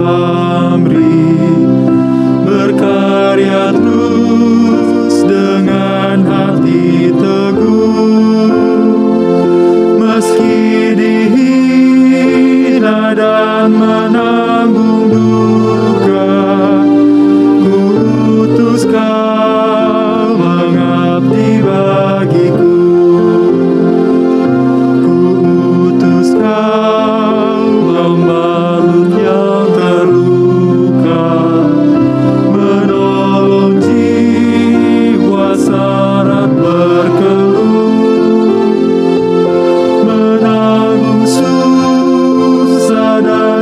pamrih, berkarya terus dengan hati teguh. Meski dihina dan menanggung duka, ku utus Kau mengabdi bagiku. Ku utus Kau pembalut yang terluka, menolong jiwa syarat berkeluh, menanggung susah dan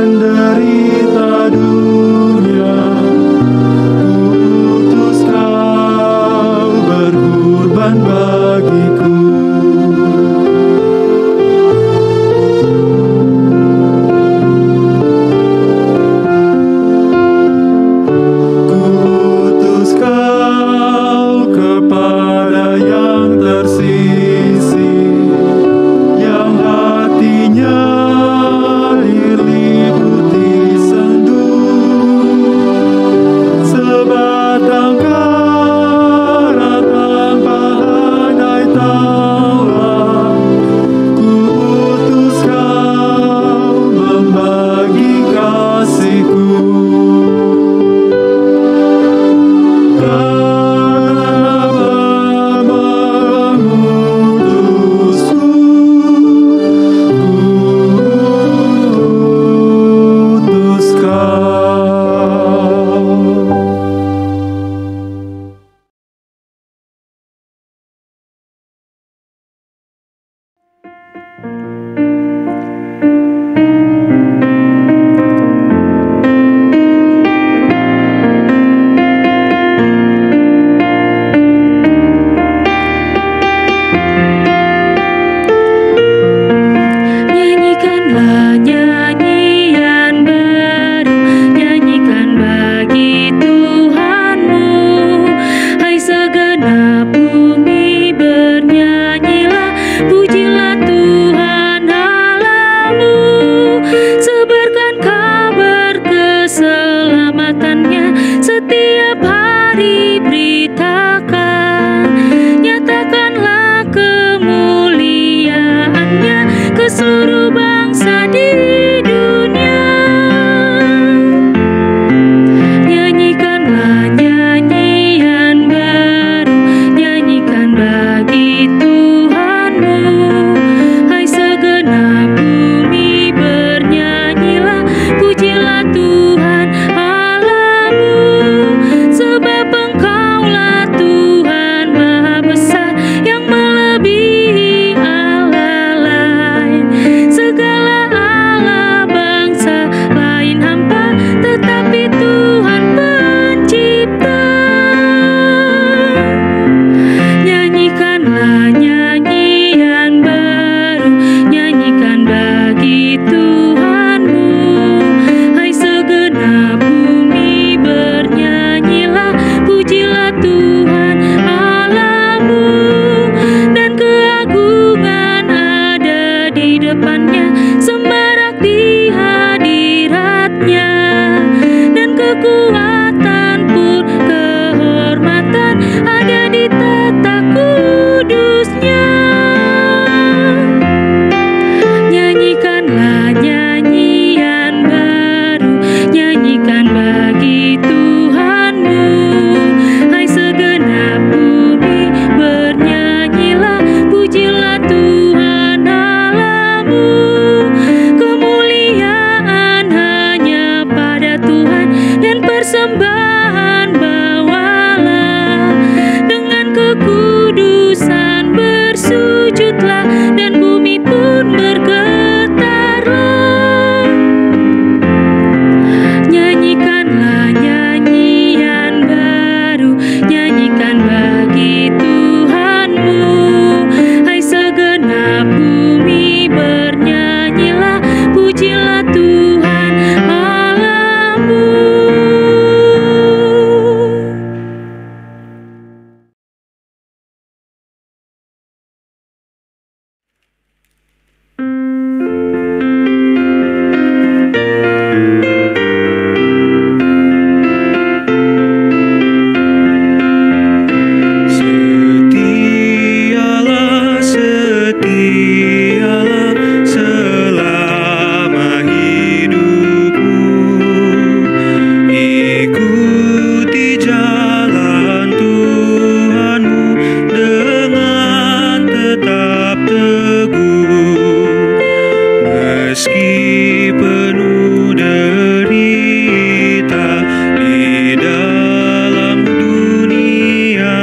penuh derita di dalam dunia,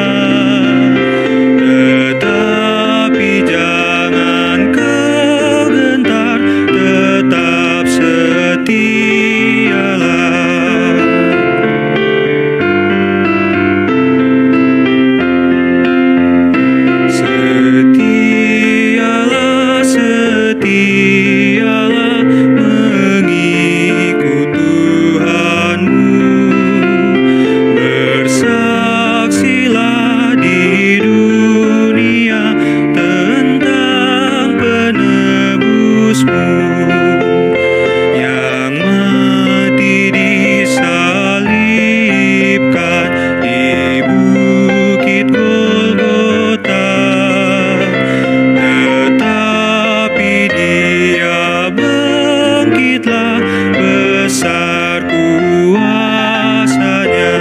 tetapi jangan kau gentar, tetap setialah. Setialah, setialah mengikut Tuhanmu. Bersaksilah di dunia tentang penebusmu yang mati disalibkan di bukit Golgota. Tetapi Dia bangkitlah, besar kuasa-Nya.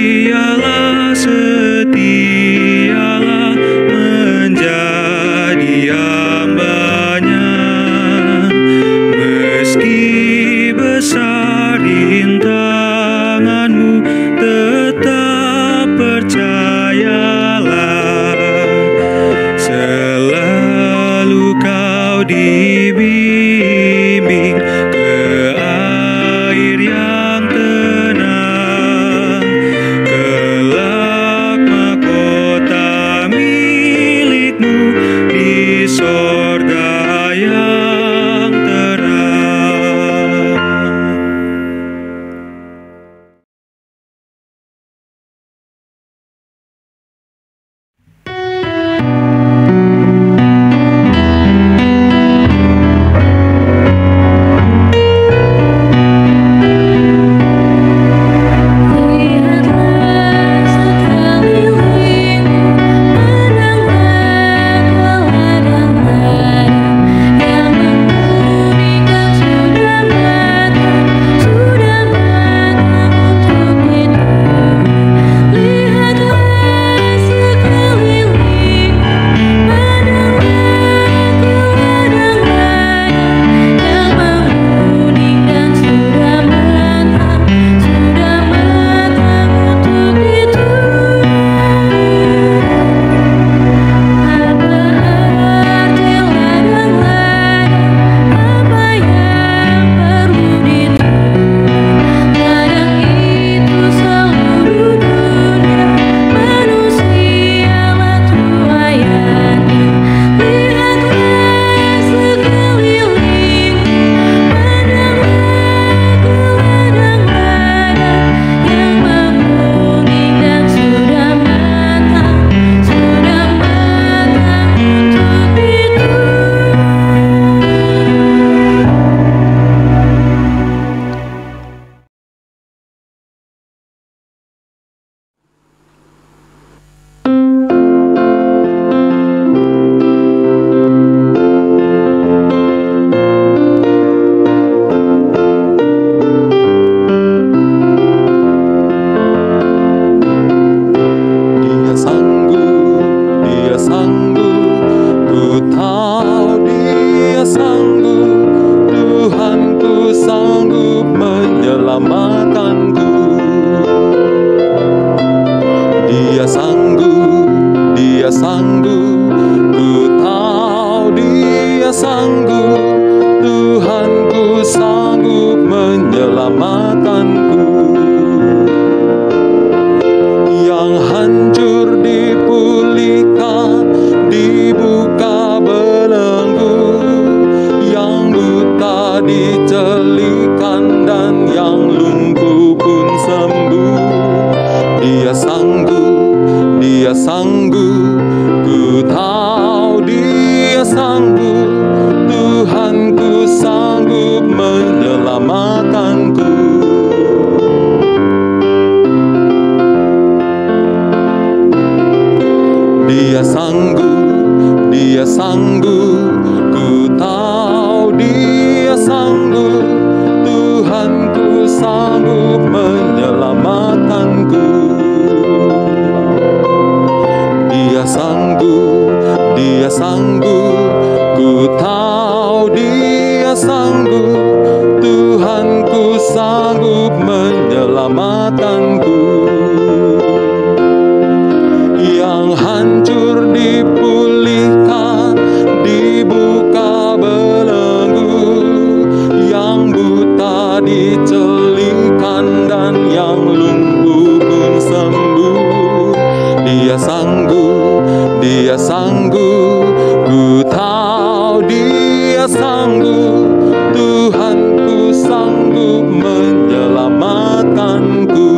Setialah, setialah menjadi hamba-Nya, meski besar rintanganmu, tetap percayalah. Selalu kau dibimbing ke air yang tenang, kelak mahkota milikmu di sorga yang terang. Lihatlah sekelilingmu, pandanglah ke ladang-ladang yang menguning dan sudah matang untuk itu. Lihatlah sekelilingmu, pandanglah ke ladang-ladang yang menguning dan sudah matang untuk itu. Apa arti ladang-ladang? Apa yang perlu dituntut? Ladang itu seluruh dunia, manusialah tuaiannya. Lihatlah sekelilingmu, pandanglah ke ladang-ladang yang menguning dan sudah matang untuk itu. Dia sanggup, ku tahu Dia sanggup, Tuhanku sanggup menyelamatkanku. Dia sanggup, ku tahu Dia sanggup, Tuhanku sanggup menyelamatkanku. Yang hancur dipulihkan, dibuka belenggu, yang buta dicelikan, dan yang lumpuh pun sembuh. Dia sanggup, ku tahu Dia sanggup, Tuhanku sanggup menyelamatkanku. Dia sanggup, ku tahu Dia sanggup, Tuhanku sanggup menyelamatkanku. sanggup, Dia sanggup. Ku tahu Dia sanggup, Tuhanku sanggup menyelamatkanku.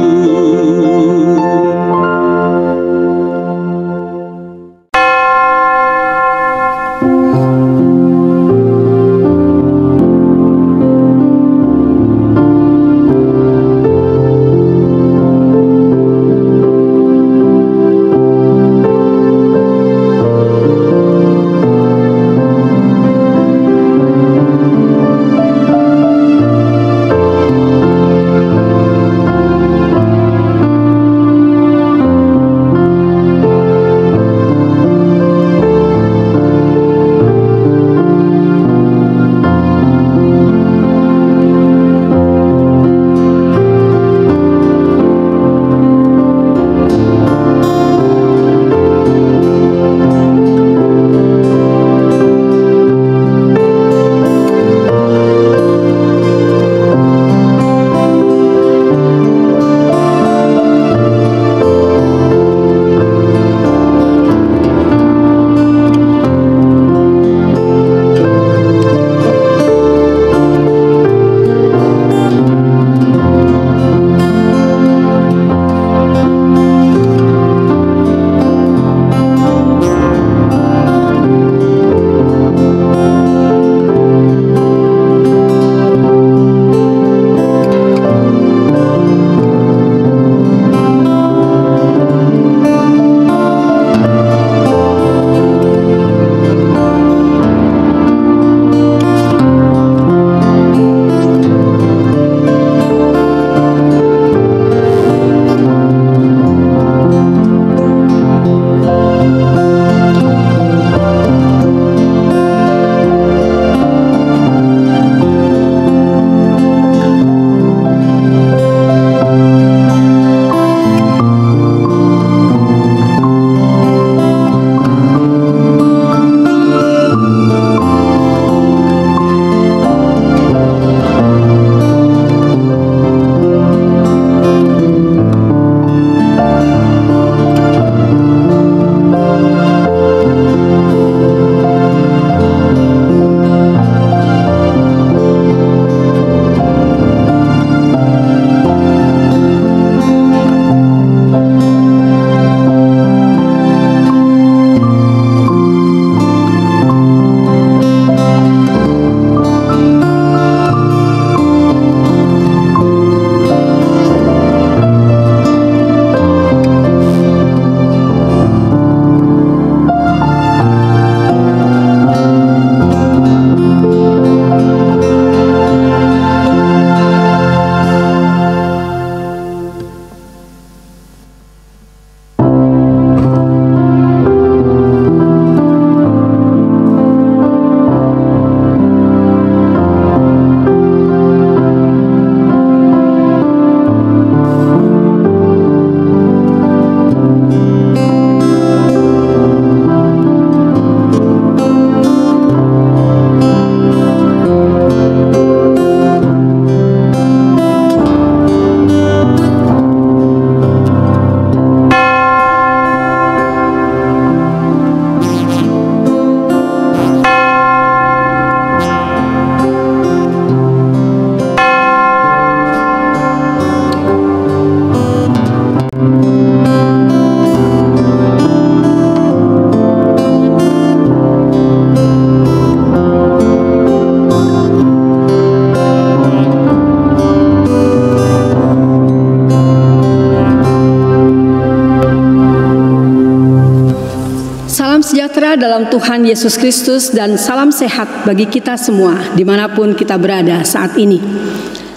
sejahtera dalam Tuhan Yesus Kristus dan salam sehat bagi kita semua dimanapun kita berada saat ini.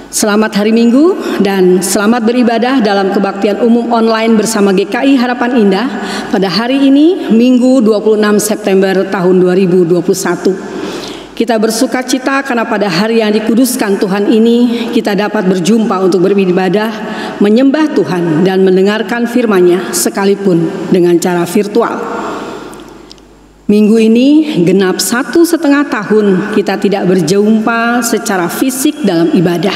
Selamat hari Minggu dan selamat beribadah dalam kebaktian umum online bersama GKI Harapan Indah pada hari ini Minggu 26 September tahun 2021. Kita bersuka cita karena pada hari yang dikuduskan Tuhan ini kita dapat berjumpa untuk beribadah, menyembah Tuhan dan mendengarkan firman-Nya sekalipun dengan cara virtual. Minggu ini genap 1,5 tahun kita tidak berjumpa secara fisik dalam ibadah.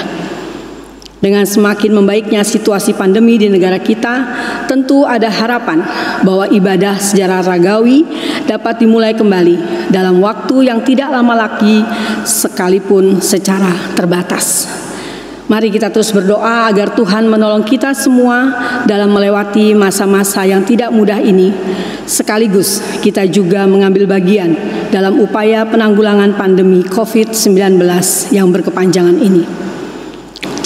Dengan semakin membaiknya situasi pandemi di negara kita, tentu ada harapan bahwa ibadah secara ragawi dapat dimulai kembali dalam waktu yang tidak lama lagi sekalipun secara terbatas. Mari kita terus berdoa agar Tuhan menolong kita semua dalam melewati masa-masa yang tidak mudah ini. Sekaligus kita juga mengambil bagian dalam upaya penanggulangan pandemi COVID-19 yang berkepanjangan ini.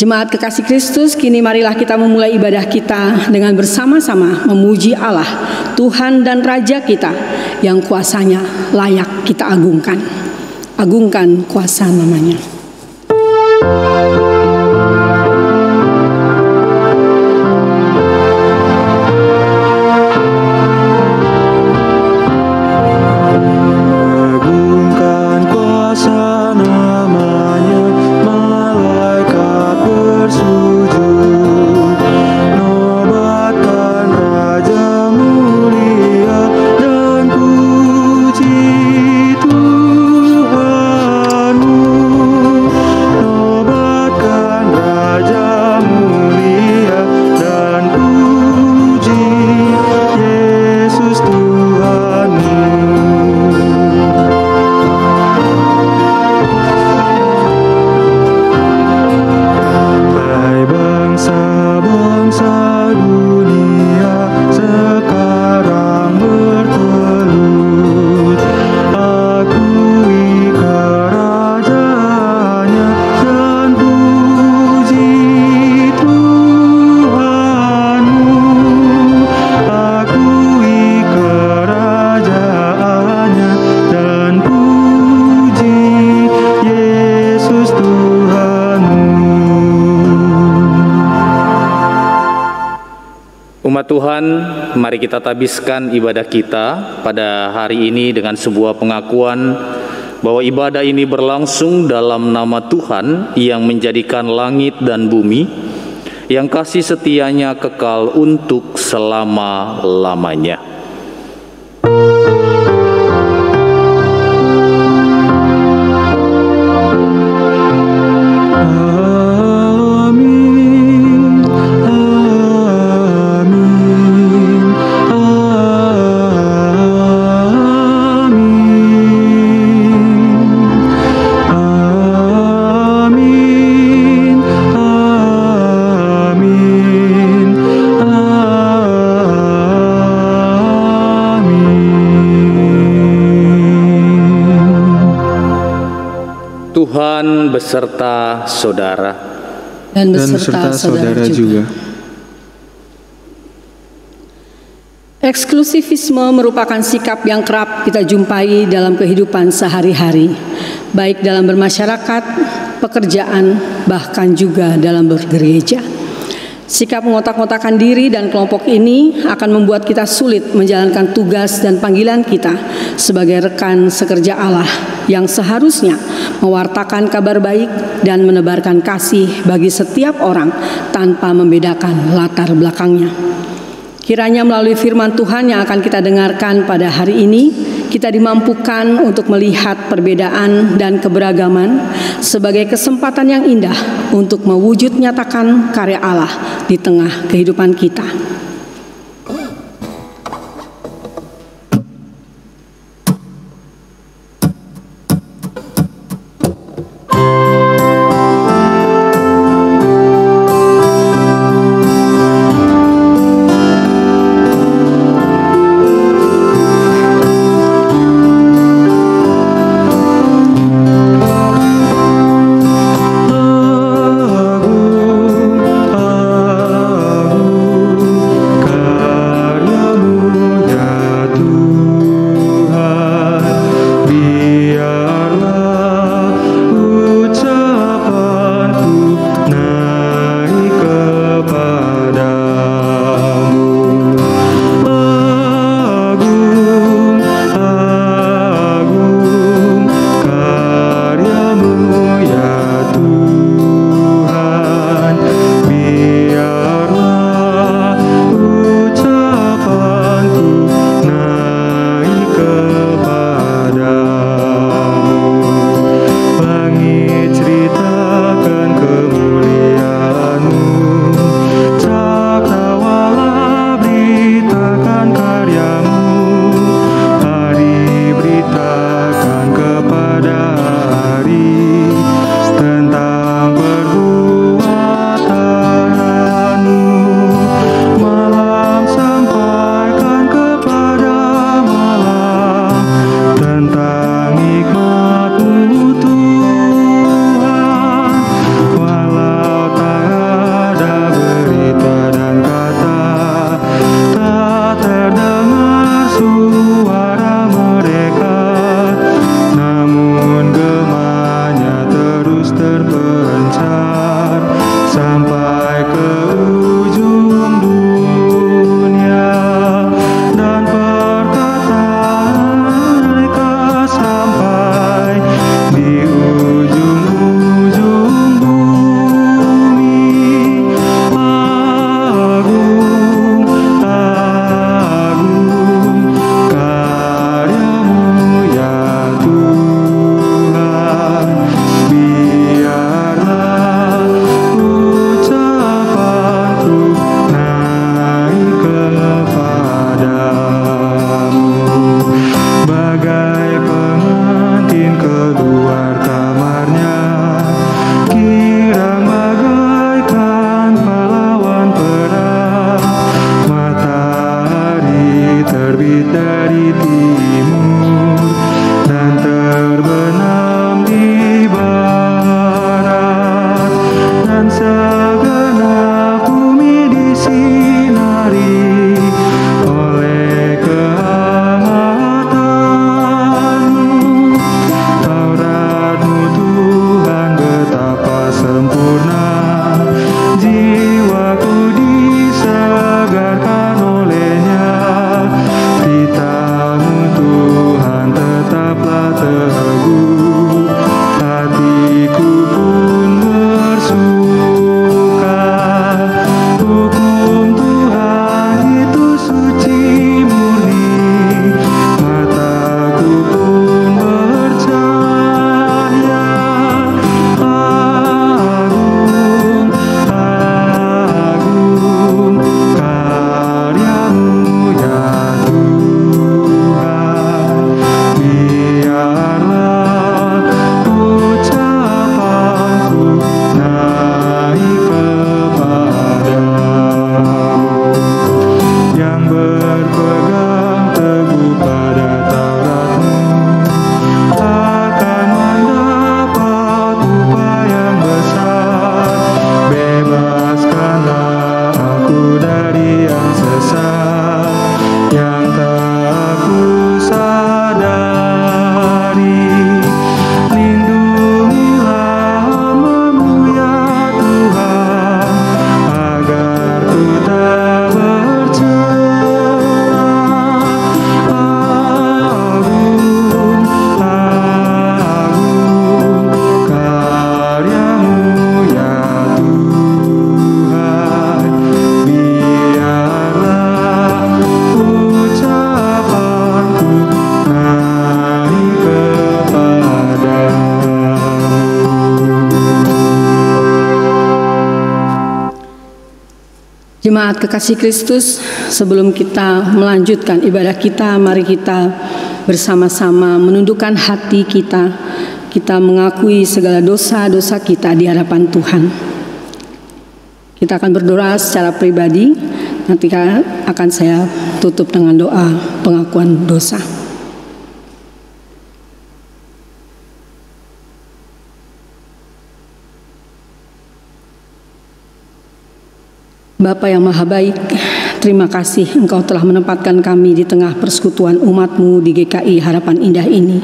Jemaat kekasih Kristus, kini marilah kita memulai ibadah kita dengan bersama-sama memuji Allah, Tuhan dan Raja kita yang kuasanya layak kita agungkan. Agungkan kuasa namanya. Agungkan kuasa namanya, malaikat bersujud, nobatkan Raja mulia dan puji Tuhanmu. Nobatkan Raja mulia dan puji Yesus Tuhanmu. Hai bangsa-bangsa dunia sekarang bertelut, akui kerajaannya dan puji Tuhanmu. Akui kerajaannya dan puji Yesus Tuhanmu. Umat Tuhan, mari kita tabiskan ibadah kita pada hari ini dengan sebuah pengakuan bahwa ibadah ini berlangsung dalam nama Tuhan yang menjadikan langit dan bumi, yang kasih setianya kekal untuk selama-lamanya. Amin, amin, amin, amin, amin. Tuhan beserta saudara. Dan Dan beserta serta saudara juga. Eksklusifisme merupakan sikap yang kerap kita jumpai dalam kehidupan sehari-hari, baik dalam bermasyarakat, pekerjaan, bahkan juga dalam bergereja. Sikap mengotak-ngotakan diri dan kelompok ini akan membuat kita sulit menjalankan tugas dan panggilan kita sebagai rekan sekerja Allah yang seharusnya mewartakan kabar baik dan menebarkan kasih bagi setiap orang tanpa membedakan latar belakangnya. Kiranya melalui firman Tuhan yang akan kita dengarkan pada hari ini, kita dimampukan untuk melihat perbedaan dan keberagaman sebagai kesempatan yang indah untuk mewujud nyatakan karya Allah di tengah kehidupan kita. Agung, agung, terbit dari timur dan terbenam di barat, dan segenap bumi disinari oleh kehangatanmu. Tauratmu Tuhan betapa sempurna, jiwaku disegarkan olehnya. Beritamu Tuhan tetaplah teguh, hatiku pun bersuka. Hukum Tuhan itu suci murni, mataku pun bercahaya. Agung, agung karyamu ya Tuhan, biarlah ucapanku naik kepadamu. Yang berpegang teguh pada Tauratmu akan mendapat upah yang besar. Bebaskanlah aku dari yang sesat, yang tak aku sadari. Lindungilah hamba-Mu ya Tuhan, agar ku tak bercela. Agung, agung karyamu ya Tuhan, biarlah ucapanku naik kepadamu. Jemaat kekasih Kristus, sebelum kita melanjutkan ibadah kita, mari kita bersama-sama menundukkan hati kita. Kita mengakui segala dosa-dosa kita di hadapan Tuhan. Kita akan berdoa secara pribadi, nanti akan saya tutup dengan doa pengakuan dosa. Bapa yang Maha Baik, terima kasih Engkau telah menempatkan kami di tengah persekutuan umat-Mu di GKI Harapan Indah ini.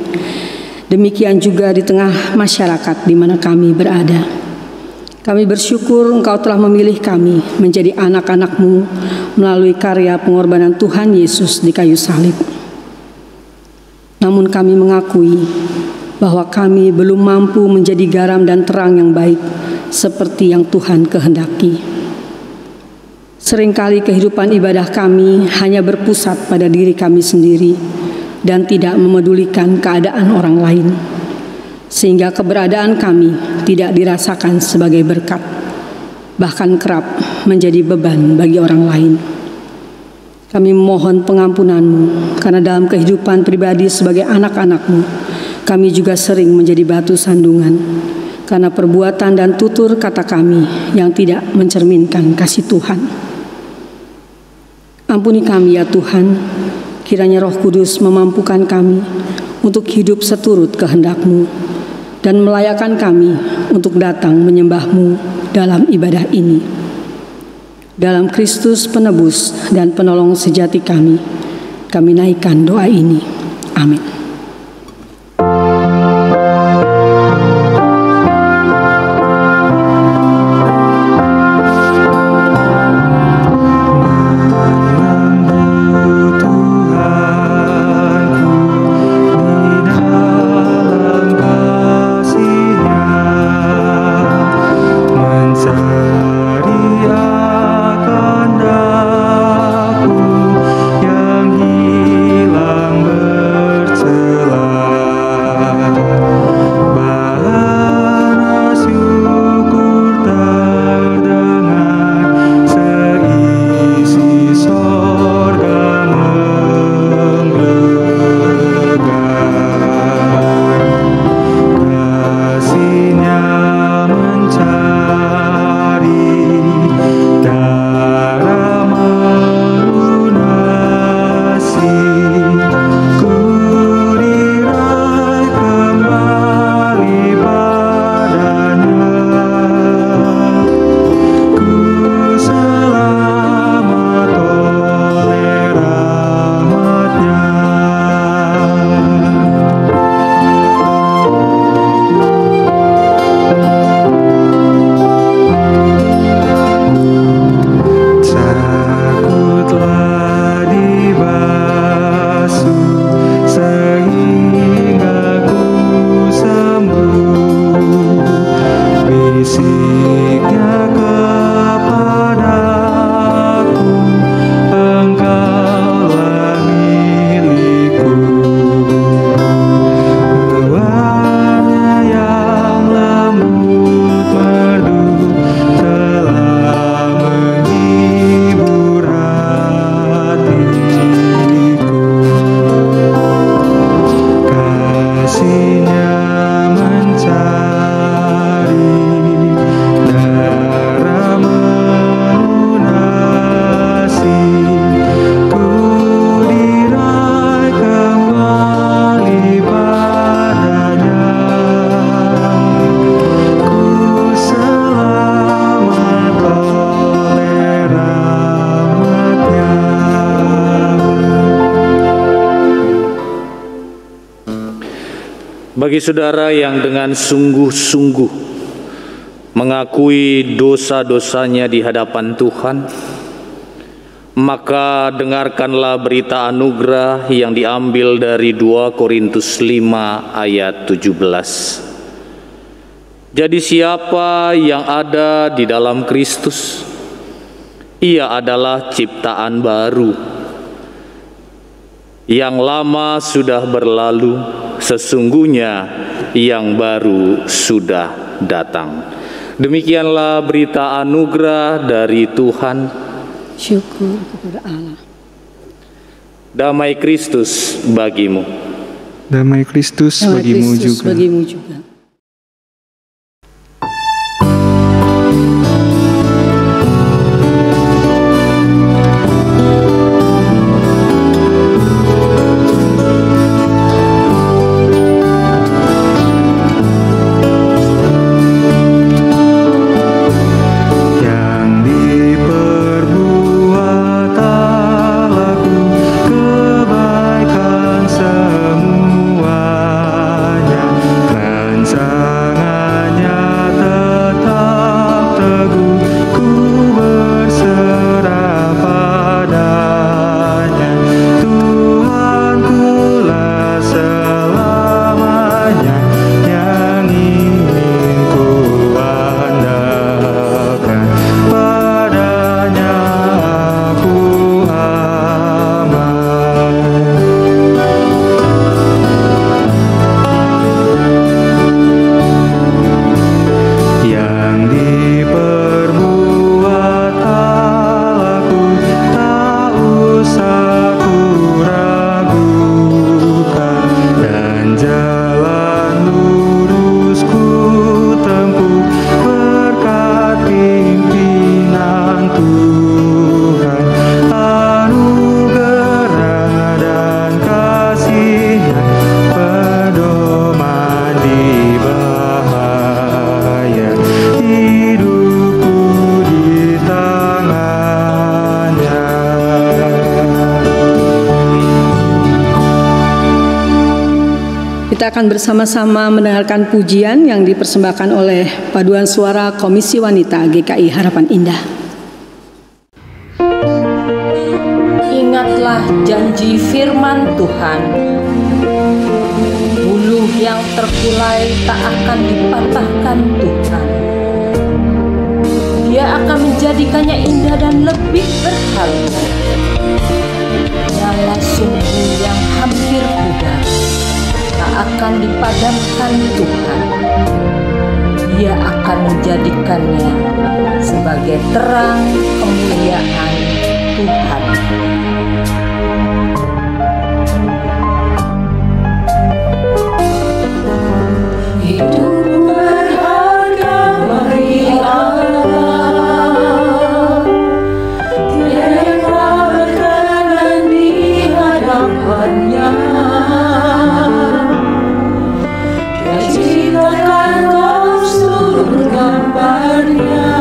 Demikian juga di tengah masyarakat di mana kami berada. Kami bersyukur Engkau telah memilih kami menjadi anak-anak-Mu melalui karya pengorbanan Tuhan Yesus di kayu salib. Namun kami mengakui bahwa kami belum mampu menjadi garam dan terang yang baik seperti yang Tuhan kehendaki. Seringkali kehidupan ibadah kami hanya berpusat pada diri kami sendiri dan tidak memedulikan keadaan orang lain, sehingga keberadaan kami tidak dirasakan sebagai berkat, bahkan kerap menjadi beban bagi orang lain. Kami memohon pengampunan-Mu, karena dalam kehidupan pribadi sebagai anak-anak-Mu, kami juga sering menjadi batu sandungan, karena perbuatan dan tutur kata kami yang tidak mencerminkan kasih Tuhan. Ampuni kami ya Tuhan, kiranya Roh Kudus memampukan kami untuk hidup seturut kehendak-Mu dan melayakkan kami untuk datang menyembah-Mu dalam ibadah ini. Dalam Kristus penebus dan penolong sejati kami naikkan doa ini. Amin. Yang hilang Bagi saudara yang dengan sungguh-sungguh mengakui dosa-dosanya di hadapan Tuhan, maka dengarkanlah berita anugerah yang diambil dari 2 Korintus 5 ayat 17. Jadi siapa yang ada di dalam Kristus, ia adalah ciptaan baru. Yang lama sudah berlalu, sesungguhnya yang baru sudah datang. Demikianlah berita anugerah dari Tuhan. Syukur kepada Allah. Damai Kristus bagimu. Damai Kristus Damai bagimu Kristus juga. bagimu juga. Kita akan bersama-sama mendengarkan pujian yang dipersembahkan oleh Paduan Suara Komisi Wanita GKI Harapan Indah. Ingatlah janji firman Tuhan. Bulu yang terkulai tak akan dipatahkan Tuhan. Dia akan menjadikannya indah dan lebih berharga. Nyala sumbu yang hampir pudar tak akan dipadamkan Tuhan. Dia akan menjadikannya sebagai terang kemuliaan Tuhan. Hidup berharga bagi Allah, tiada berkenan di hadapannya. Dia ciptakan kostum gambarnya,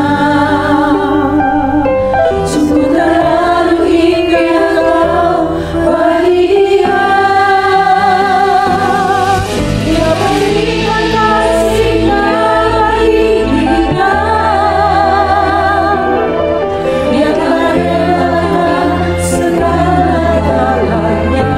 sungguh terlalu indah kau bagi dia. Dia berikan kasihnya bagi kita. Dia telah menyerahkan segala-galanya.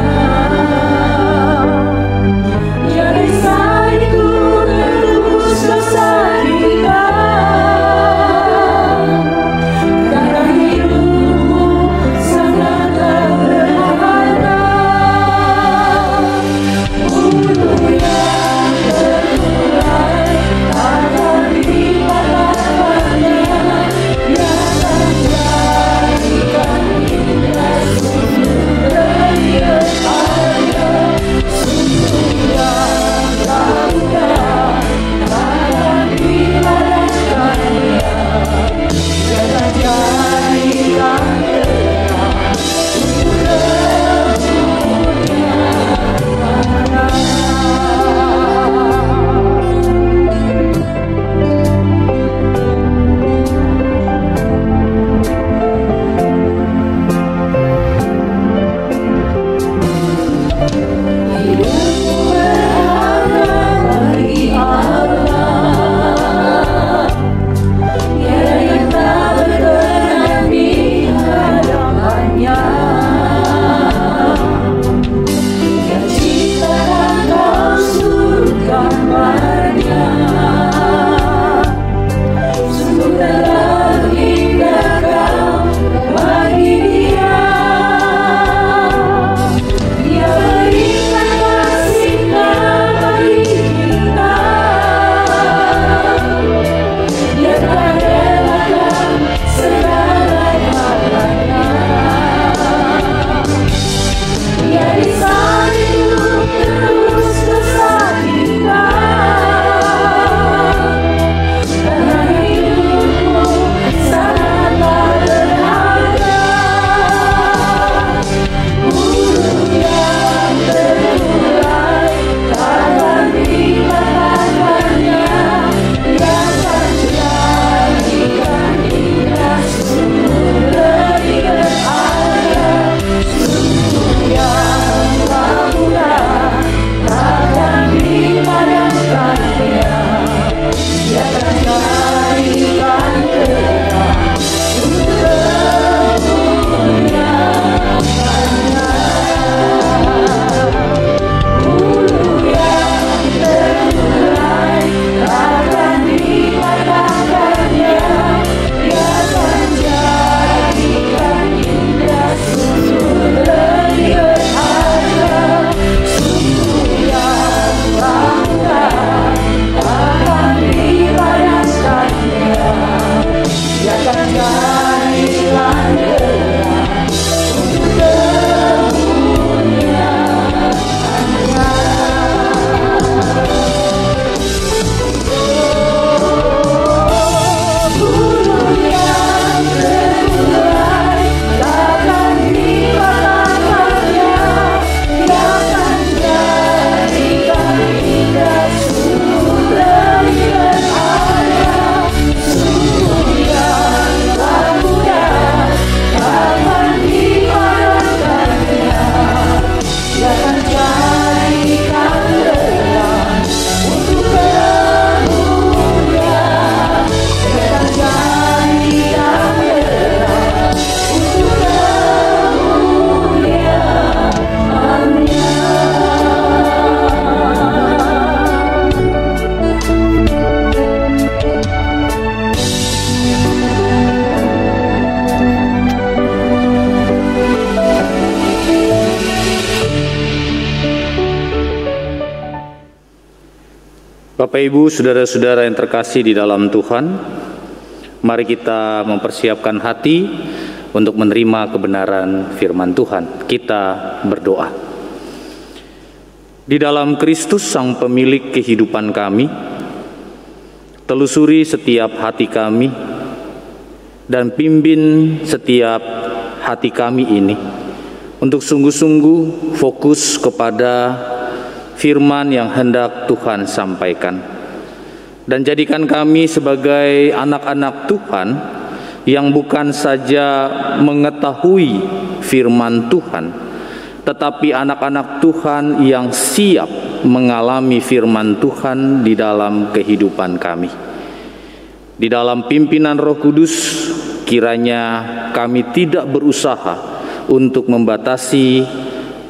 Bapak, Ibu, saudara-saudara yang terkasih di dalam Tuhan, mari kita mempersiapkan hati untuk menerima kebenaran firman Tuhan. Kita berdoa. Di dalam Kristus, Sang Pemilik kehidupan kami, telusuri setiap hati kami dan pimpin setiap hati kami ini untuk sungguh-sungguh fokus kepada firman yang hendak Tuhan sampaikan, dan jadikan kami sebagai anak-anak Tuhan yang bukan saja mengetahui firman Tuhan, tetapi anak-anak Tuhan yang siap mengalami firman Tuhan di dalam kehidupan kami. Di dalam pimpinan Roh Kudus, kiranya kami tidak berusaha untuk membatasi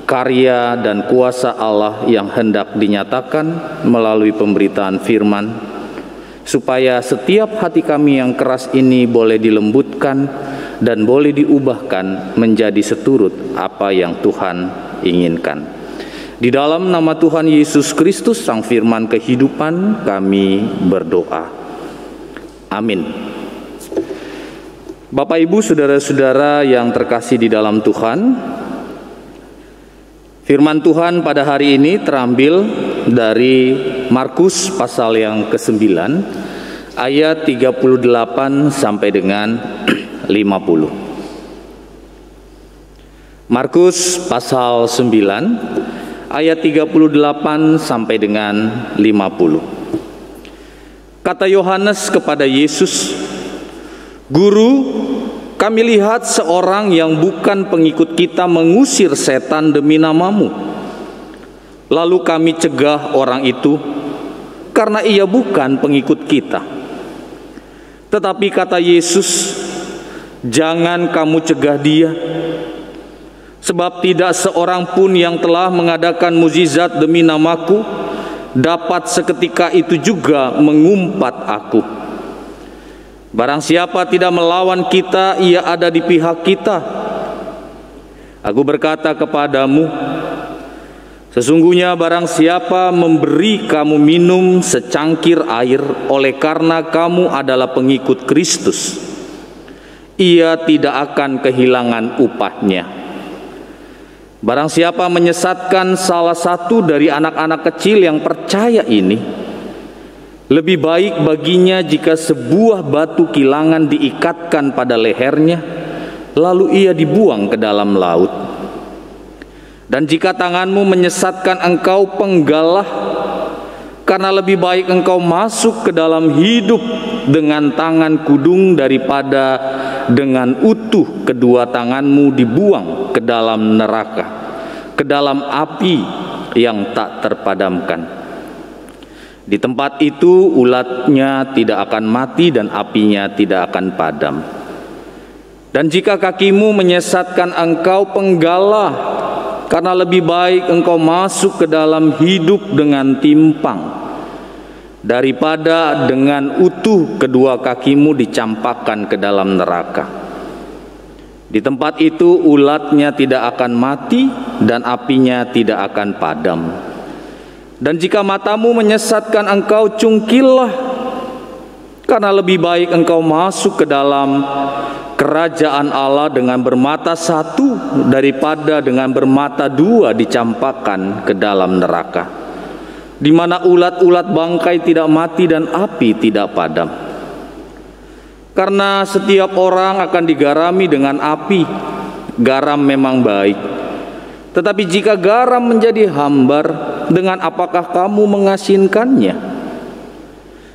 karya dan kuasa Allah yang hendak dinyatakan melalui pemberitaan firman, supaya setiap hati kami yang keras ini boleh dilembutkan dan boleh diubahkan menjadi seturut apa yang Tuhan inginkan. Di dalam nama Tuhan Yesus Kristus, Sang Firman kehidupan, kami berdoa. Amin. Bapak, Ibu, saudara-saudara yang terkasih di dalam Tuhan, firman Tuhan pada hari ini terambil dari Markus pasal yang ke-9 ayat 38 sampai dengan 50. Markus pasal 9 ayat 38 sampai dengan 50. Kata Yohanes kepada Yesus, "Guru, kami lihat seorang yang bukan pengikut kita mengusir setan demi namamu. Lalu kami cegah orang itu karena ia bukan pengikut kita." Tetapi kata Yesus, "Jangan kamu cegah dia, sebab tidak seorang pun yang telah mengadakan mukjizat demi namaku dapat seketika itu juga mengumpat aku. Barang siapa tidak melawan kita, ia ada di pihak kita. Aku berkata kepadamu, sesungguhnya barang siapa memberi kamu minum secangkir air oleh karena kamu adalah pengikut Kristus, ia tidak akan kehilangan upahnya. Barang siapa menyesatkan salah satu dari anak-anak kecil yang percaya ini, lebih baik baginya jika sebuah batu kilangan diikatkan pada lehernya, lalu ia dibuang ke dalam laut. Dan jika tanganmu menyesatkan engkau, penggalah, karena lebih baik engkau masuk ke dalam hidup dengan tangan kudung daripada dengan utuh kedua tanganmu dibuang ke dalam neraka, ke dalam api yang tak terpadamkan. Di tempat itu ulatnya tidak akan mati dan apinya tidak akan padam. Dan jika kakimu menyesatkan engkau, penggalah, karena lebih baik engkau masuk ke dalam hidup dengan timpang daripada dengan utuh kedua kakimu dicampakkan ke dalam neraka. Di tempat itu ulatnya tidak akan mati dan apinya tidak akan padam. Dan jika matamu menyesatkan engkau, cungkillah, karena lebih baik engkau masuk ke dalam kerajaan Allah dengan bermata satu daripada dengan bermata dua dicampakkan ke dalam neraka, di mana ulat-ulat bangkai tidak mati dan api tidak padam. Karena setiap orang akan digarami dengan api. Garam memang baik, tetapi jika garam menjadi hambar, dengan apakah kamu mengasinkannya?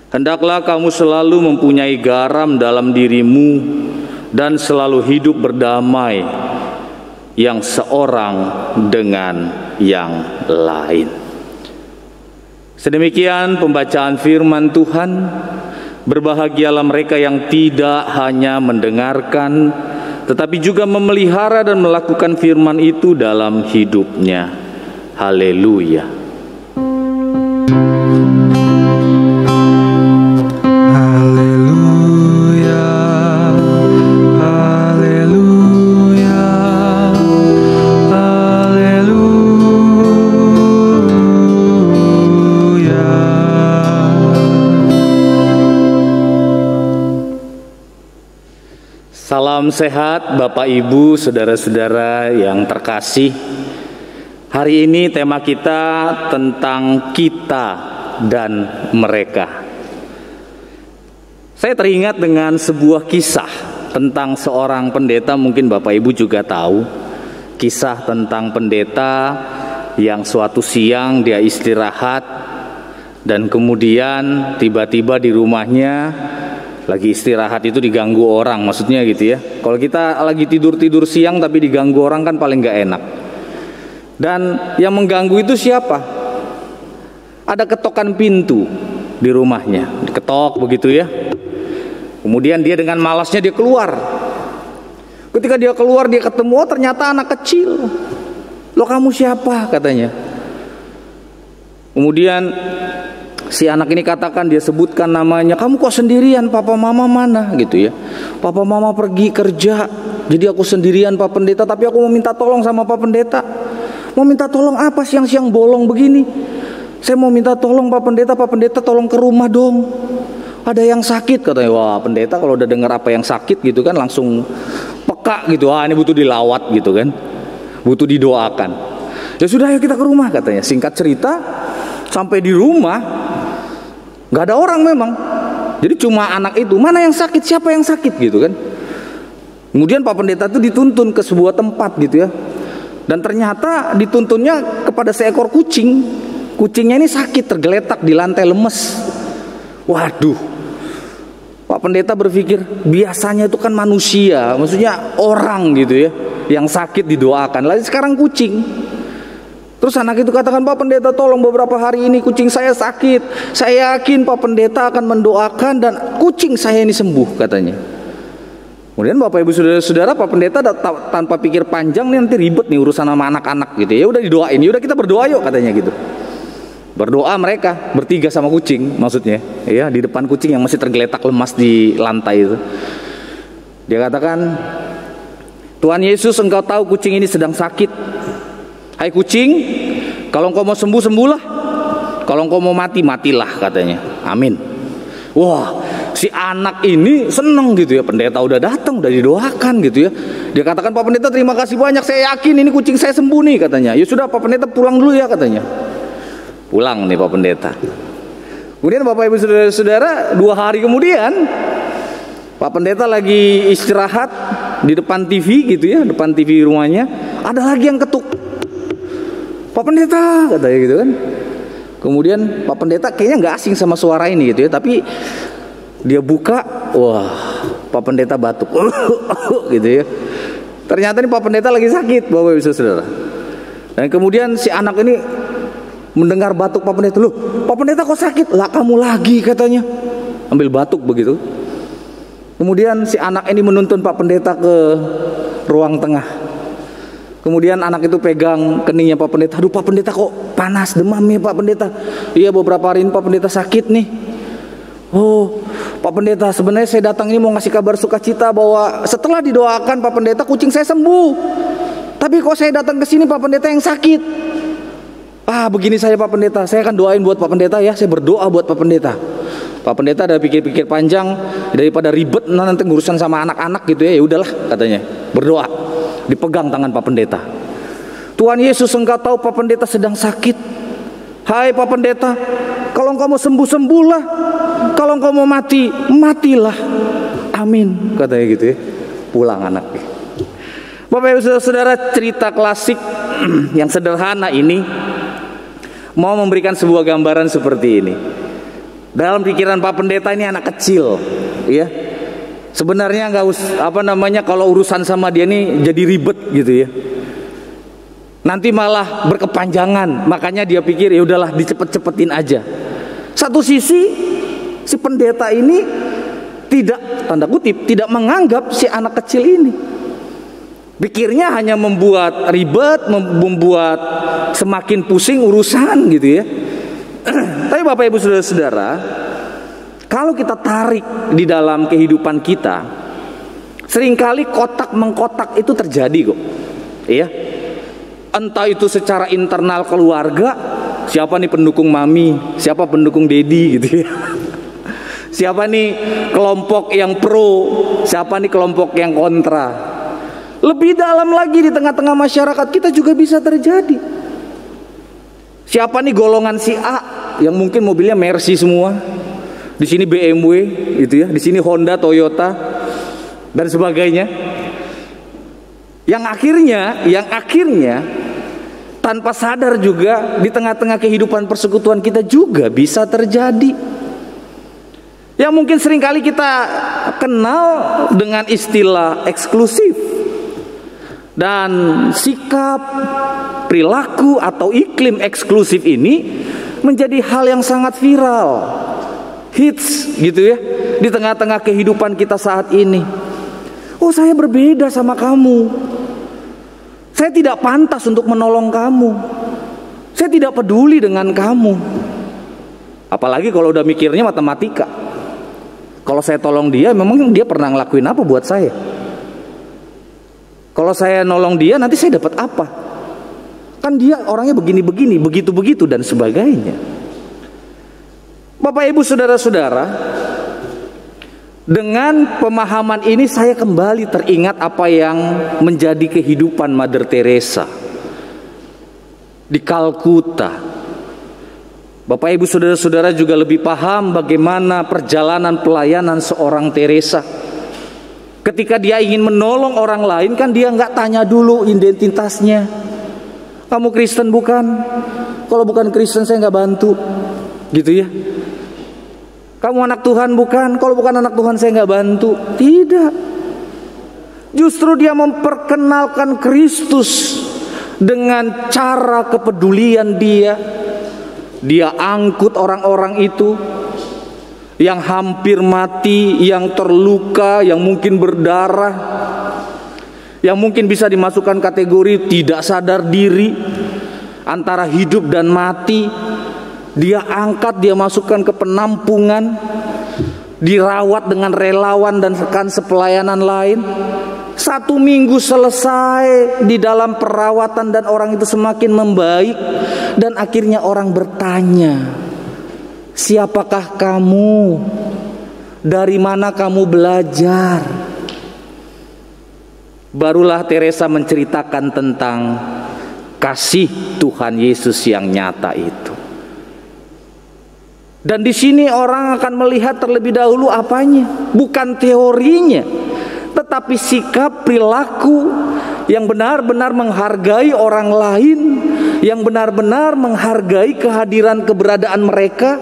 Hendaklah kamu selalu mempunyai garam dalam dirimu dan selalu hidup berdamai yang seorang dengan yang lain. Sedemikian pembacaan firman Tuhan. Berbahagialah mereka yang tidak hanya mendengarkan, tetapi juga memelihara dan melakukan firman itu dalam hidupnya. Haleluya. Haleluya, haleluya, haleluya. Salam sehat Bapak Ibu, saudara-saudara yang terkasih. Hari ini tema kita tentang kita dan mereka. Saya teringat dengan sebuah kisah tentang seorang pendeta, mungkin Bapak Ibu juga tahu. Kisah tentang pendeta yang suatu siang dia istirahat dan kemudian tiba-tiba di rumahnya lagi istirahat itu diganggu orang, maksudnya gitu ya. Kalau kita lagi tidur siang tapi diganggu orang kan paling gak enak. Dan yang mengganggu itu siapa? Ada ketokan pintu di rumahnya, diketok begitu ya. Kemudian dia dengan malasnya dia keluar. Ketika dia keluar dia ketemu, oh ternyata anak kecil. Loh kamu siapa? Katanya. Kemudian si anak ini katakan, dia sebutkan namanya. Kamu kok sendirian, papa mama mana gitu ya. Papa mama pergi kerja, jadi aku sendirian Pak Pendeta. Tapi aku mau minta tolong sama Pak Pendeta. Mau minta tolong apa siang-siang bolong begini? Saya mau minta tolong Pak Pendeta tolong ke rumah dong. Ada yang sakit katanya. Wah pendeta kalau udah dengar apa yang sakit gitu kan langsung peka gitu. Wah ini butuh dilawat gitu kan, butuh didoakan. Ya sudah ayo kita ke rumah katanya. Singkat cerita sampai di rumah nggak ada orang memang. Jadi cuma anak itu. Mana yang sakit? Siapa yang sakit gitu kan? Kemudian Pak Pendeta itu dituntun ke sebuah tempat gitu ya. Dan ternyata dituntunnya kepada seekor kucing. Kucingnya ini sakit, tergeletak di lantai, lemes. Waduh, Pak Pendeta berpikir biasanya itu kan manusia, maksudnya orang gitu ya, yang sakit didoakan. Lalu sekarang kucing. Terus anak itu katakan, Pak Pendeta tolong beberapa hari ini kucing saya sakit. Saya yakin Pak Pendeta akan mendoakan dan kucing saya ini sembuh katanya. Kemudian Bapak Ibu Saudara-saudara, Pak Pendeta tanpa pikir panjang nih nanti ribet nih urusan sama anak-anak gitu. Ya udah didoain, ya udah kita berdoa yuk katanya gitu. Berdoa mereka bertiga sama kucing maksudnya, ya di depan kucing yang masih tergeletak lemas di lantai itu. Dia katakan, Tuhan Yesus engkau tahu kucing ini sedang sakit. Hai kucing, kalau engkau mau sembuh, sembuhlah. Kalau engkau mau mati, matilah katanya. Amin. Wah, si anak ini seneng gitu ya. Pendeta udah datang, udah didoakan gitu ya. Dia katakan, Pak Pendeta terima kasih banyak. Saya yakin ini kucing saya sembuh nih katanya. Ya sudah Pak Pendeta pulang dulu ya katanya. Pulang nih Pak Pendeta. Kemudian Bapak Ibu Saudara-saudara, 2 hari kemudian Pak Pendeta lagi istirahat di depan TV gitu ya, depan TV rumahnya. Ada lagi yang ketuk. Pak Pendeta katanya gitu kan. Kemudian Pak Pendeta kayaknya nggak asing sama suara ini gitu ya, tapi dia buka, wah Pak Pendeta batuk gitu ya. Ternyata nih Pak Pendeta lagi sakit Bapak Ibu Saudara. Dan kemudian si anak ini mendengar batuk Pak Pendeta, loh Pak Pendeta kok sakit? Lah kamu lagi katanya. Ambil batuk begitu. Kemudian si anak ini menuntun Pak Pendeta ke ruang tengah. Kemudian anak itu pegang keningnya Pak Pendeta. Aduh Pak Pendeta kok panas, demam ya Pak Pendeta. Iya beberapa hari ini Pak Pendeta sakit nih. Oh Pak Pendeta, sebenarnya saya datang ini mau ngasih kabar sukacita bahwa setelah didoakan Pak Pendeta kucing saya sembuh. Tapi kok saya datang ke sini Pak Pendeta yang sakit. Ah begini saya Pak Pendeta, saya akan doain buat Pak Pendeta ya. Saya berdoa buat Pak Pendeta. Pak Pendeta ada pikir-pikir panjang, daripada ribet nanti ngurusan sama anak-anak gitu ya. Ya udahlah katanya, berdoa. Dipegang tangan Pak Pendeta. Tuhan Yesus engkau tahu Pak Pendeta sedang sakit. Hai Pak Pendeta, kalau engkau mau sembuh, sembuhlah. Kalau engkau mau mati, matilah. Amin katanya gitu ya. Pulang anaknya. Bapak Ibu Saudara, cerita klasik yang sederhana ini mau memberikan sebuah gambaran seperti ini. Dalam pikiran Pak Pendeta ini anak kecil, ya. Sebenarnya kalau urusan sama dia nih jadi ribet gitu ya. Nanti malah berkepanjangan, makanya dia pikir ya udahlah dicepet-cepetin aja. Satu sisi si pendeta ini tidak, tanda kutip, tidak menganggap si anak kecil ini. Pikirnya hanya membuat ribet, membuat semakin pusing urusan gitu ya. Tapi Bapak Ibu Saudara-saudara, kalau kita tarik di dalam kehidupan kita, seringkali kotak mengkotak itu terjadi kok. Iya. Entah itu secara internal keluarga, siapa nih pendukung mami, siapa pendukung dedi gitu ya. Siapa nih kelompok yang pro, siapa nih kelompok yang kontra. Lebih dalam lagi di tengah-tengah masyarakat kita juga bisa terjadi. Siapa nih golongan si A yang mungkin mobilnya Mercy semua, di sini BMW gitu ya, di sini Honda, Toyota dan sebagainya. Yang akhirnya tanpa sadar juga di tengah-tengah kehidupan persekutuan kita juga bisa terjadi. Yang mungkin seringkali kita kenal dengan istilah eksklusif. Dan sikap, perilaku atau iklim eksklusif ini menjadi hal yang sangat viral, hits gitu ya, di tengah-tengah kehidupan kita saat ini. Oh, saya berbeda sama kamu, saya tidak pantas untuk menolong kamu, saya tidak peduli dengan kamu. Apalagi kalau udah mikirnya matematika. Kalau saya tolong dia, memang dia pernah ngelakuin apa buat saya? Kalau saya nolong dia, nanti saya dapat apa? Kan dia orangnya begini-begini, begitu-begitu dan sebagainya. Bapak Ibu saudara-saudara, dengan pemahaman ini saya kembali teringat apa yang menjadi kehidupan Mother Teresa di Kalkuta. Bapak Ibu saudara-saudara juga lebih paham bagaimana perjalanan pelayanan seorang Teresa. Ketika dia ingin menolong orang lain, kan dia nggak tanya dulu identitasnya. Kamu Kristen bukan? Kalau bukan Kristen saya nggak bantu, gitu ya. Kamu anak Tuhan bukan? Kalau bukan anak Tuhan saya nggak bantu. Tidak. Justru dia memperkenalkan Kristus dengan cara kepedulian dia. Dia angkut orang-orang itu yang hampir mati, yang terluka, yang mungkin berdarah, yang mungkin bisa dimasukkan kategori tidak sadar diri, antara hidup dan mati. Dia angkat, dia masukkan ke penampungan, dirawat dengan relawan dan rekan sepelayanan lain. 1 minggu selesai di dalam perawatan dan orang itu semakin membaik. Dan akhirnya orang bertanya, siapakah kamu? Dari mana kamu belajar? Barulah Teresa menceritakan tentang kasih Tuhan Yesus yang nyata itu. Dan di sini orang akan melihat terlebih dahulu apanya? Bukan teorinya, tetapi sikap, perilaku yang benar-benar menghargai orang lain, yang benar-benar menghargai kehadiran keberadaan mereka,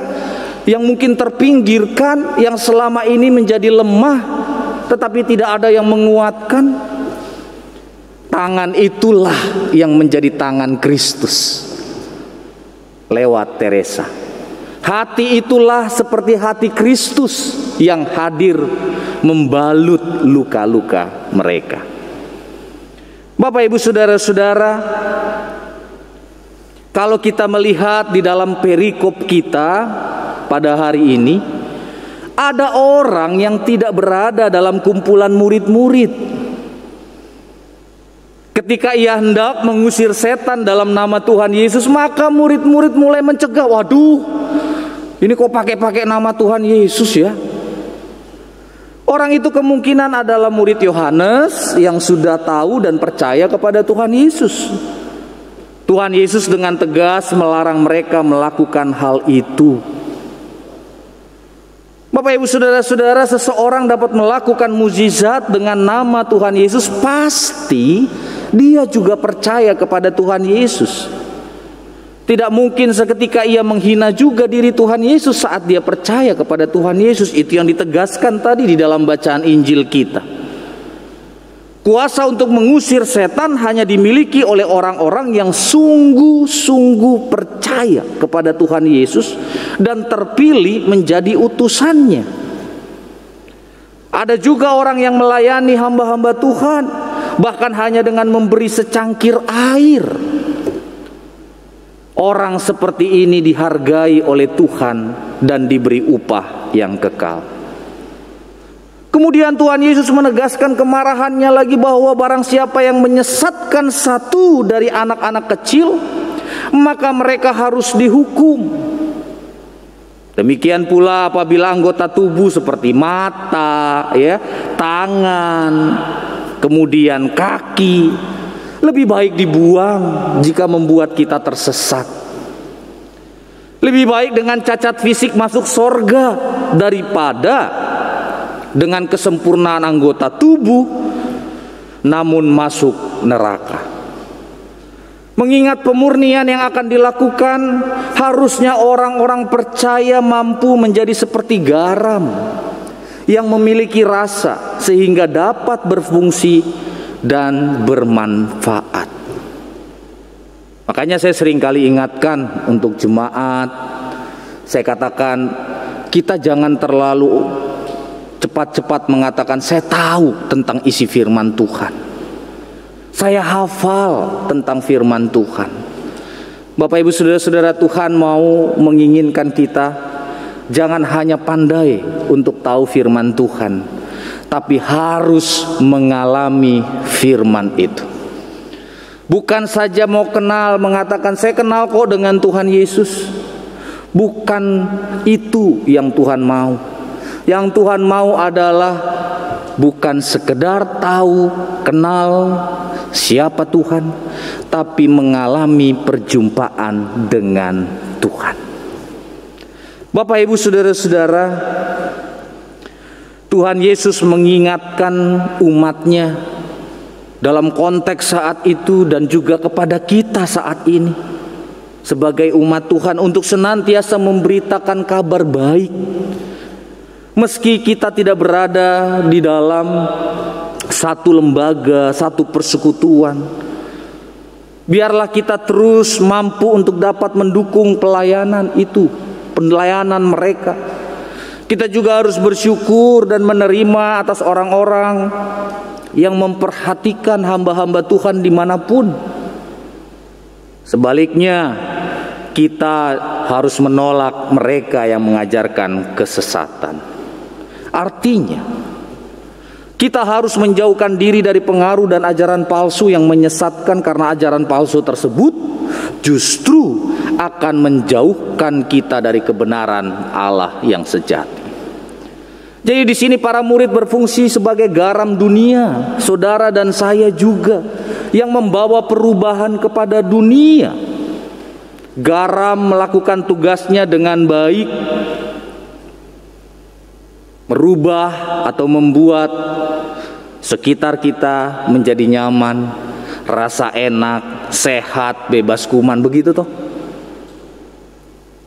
yang mungkin terpinggirkan, yang selama ini menjadi lemah, tetapi tidak ada yang menguatkan. Tangan itulah yang menjadi tangan Kristus lewat Teresa. Hati itulah seperti hati Kristus yang hadir membalut luka-luka mereka. Bapak Ibu saudara-saudara, kalau kita melihat di dalam perikop kita pada hari ini, ada orang yang tidak berada dalam kumpulan murid-murid. Ketika ia hendak mengusir setan dalam nama Tuhan Yesus, maka murid-murid mulai mencegah. Waduh, ini kok pakai nama Tuhan Yesus ya? Orang itu kemungkinan adalah murid Yohanes yang sudah tahu dan percaya kepada Tuhan Yesus. Tuhan Yesus dengan tegas melarang mereka melakukan hal itu. Bapak Ibu saudara-saudara, seseorang dapat melakukan mukjizat dengan nama Tuhan Yesus, pasti dia juga percaya kepada Tuhan Yesus. Tidak mungkin seketika ia menghina juga diri Tuhan Yesus saat dia percaya kepada Tuhan Yesus. Itu yang ditegaskan tadi di dalam bacaan Injil kita. Kuasa untuk mengusir setan hanya dimiliki oleh orang-orang yang sungguh-sungguh percaya kepada Tuhan Yesus dan terpilih menjadi utusannya. Ada juga orang yang melayani hamba-hamba Tuhan, bahkan hanya dengan memberi secangkir air. Orang seperti ini dihargai oleh Tuhan dan diberi upah yang kekal. Kemudian Tuhan Yesus menegaskan kemarahannya lagi bahwa barang siapa yang menyesatkan satu dari anak-anak kecil, maka mereka harus dihukum. Demikian pula apabila anggota tubuh seperti mata, ya, tangan, kemudian kaki, lebih baik dibuang jika membuat kita tersesat. Lebih baik dengan cacat fisik masuk sorga daripada dengan kesempurnaan anggota tubuh namun masuk neraka. Mengingat pemurnian yang akan dilakukan, harusnya orang-orang percaya mampu menjadi seperti garam yang memiliki rasa sehingga dapat berfungsi dan bermanfaat. Makanya saya sering kali ingatkan untuk jemaat, saya katakan kita jangan terlalu cepat-cepat mengatakan saya tahu tentang isi firman Tuhan, saya hafal tentang firman Tuhan. Bapak Ibu saudara-saudara, Tuhan mau menginginkan kita jangan hanya pandai untuk tahu firman Tuhan, tapi harus mengalami firman itu. Bukan saja mau kenal, mengatakan saya kenal kok dengan Tuhan Yesus. Bukan itu yang Tuhan mau. Yang Tuhan mau adalah bukan sekedar tahu, kenal siapa Tuhan, tapi mengalami perjumpaan dengan Tuhan. Bapak Ibu saudara-saudara, Tuhan Yesus mengingatkan umatnya dalam konteks saat itu dan juga kepada kita saat ini sebagai umat Tuhan untuk senantiasa memberitakan kabar baik. Meski kita tidak berada di dalam satu lembaga, satu persekutuan, biarlah kita terus mampu untuk dapat mendukung pelayanan itu, pelayanan mereka. Kita juga harus bersyukur dan menerima atas orang-orang yang memperhatikan hamba-hamba Tuhan dimanapun. Sebaliknya, kita harus menolak mereka yang mengajarkan kesesatan. Artinya, kita harus menjauhkan diri dari pengaruh dan ajaran palsu yang menyesatkan, karena ajaran palsu tersebut justru akan menjauhkan kita dari kebenaran Allah yang sejati. Jadi di sini para murid berfungsi sebagai garam dunia, saudara dan saya juga, yang membawa perubahan kepada dunia. Garam melakukan tugasnya dengan baik, merubah atau membuat sekitar kita menjadi nyaman, rasa enak, sehat, bebas kuman, begitu toh.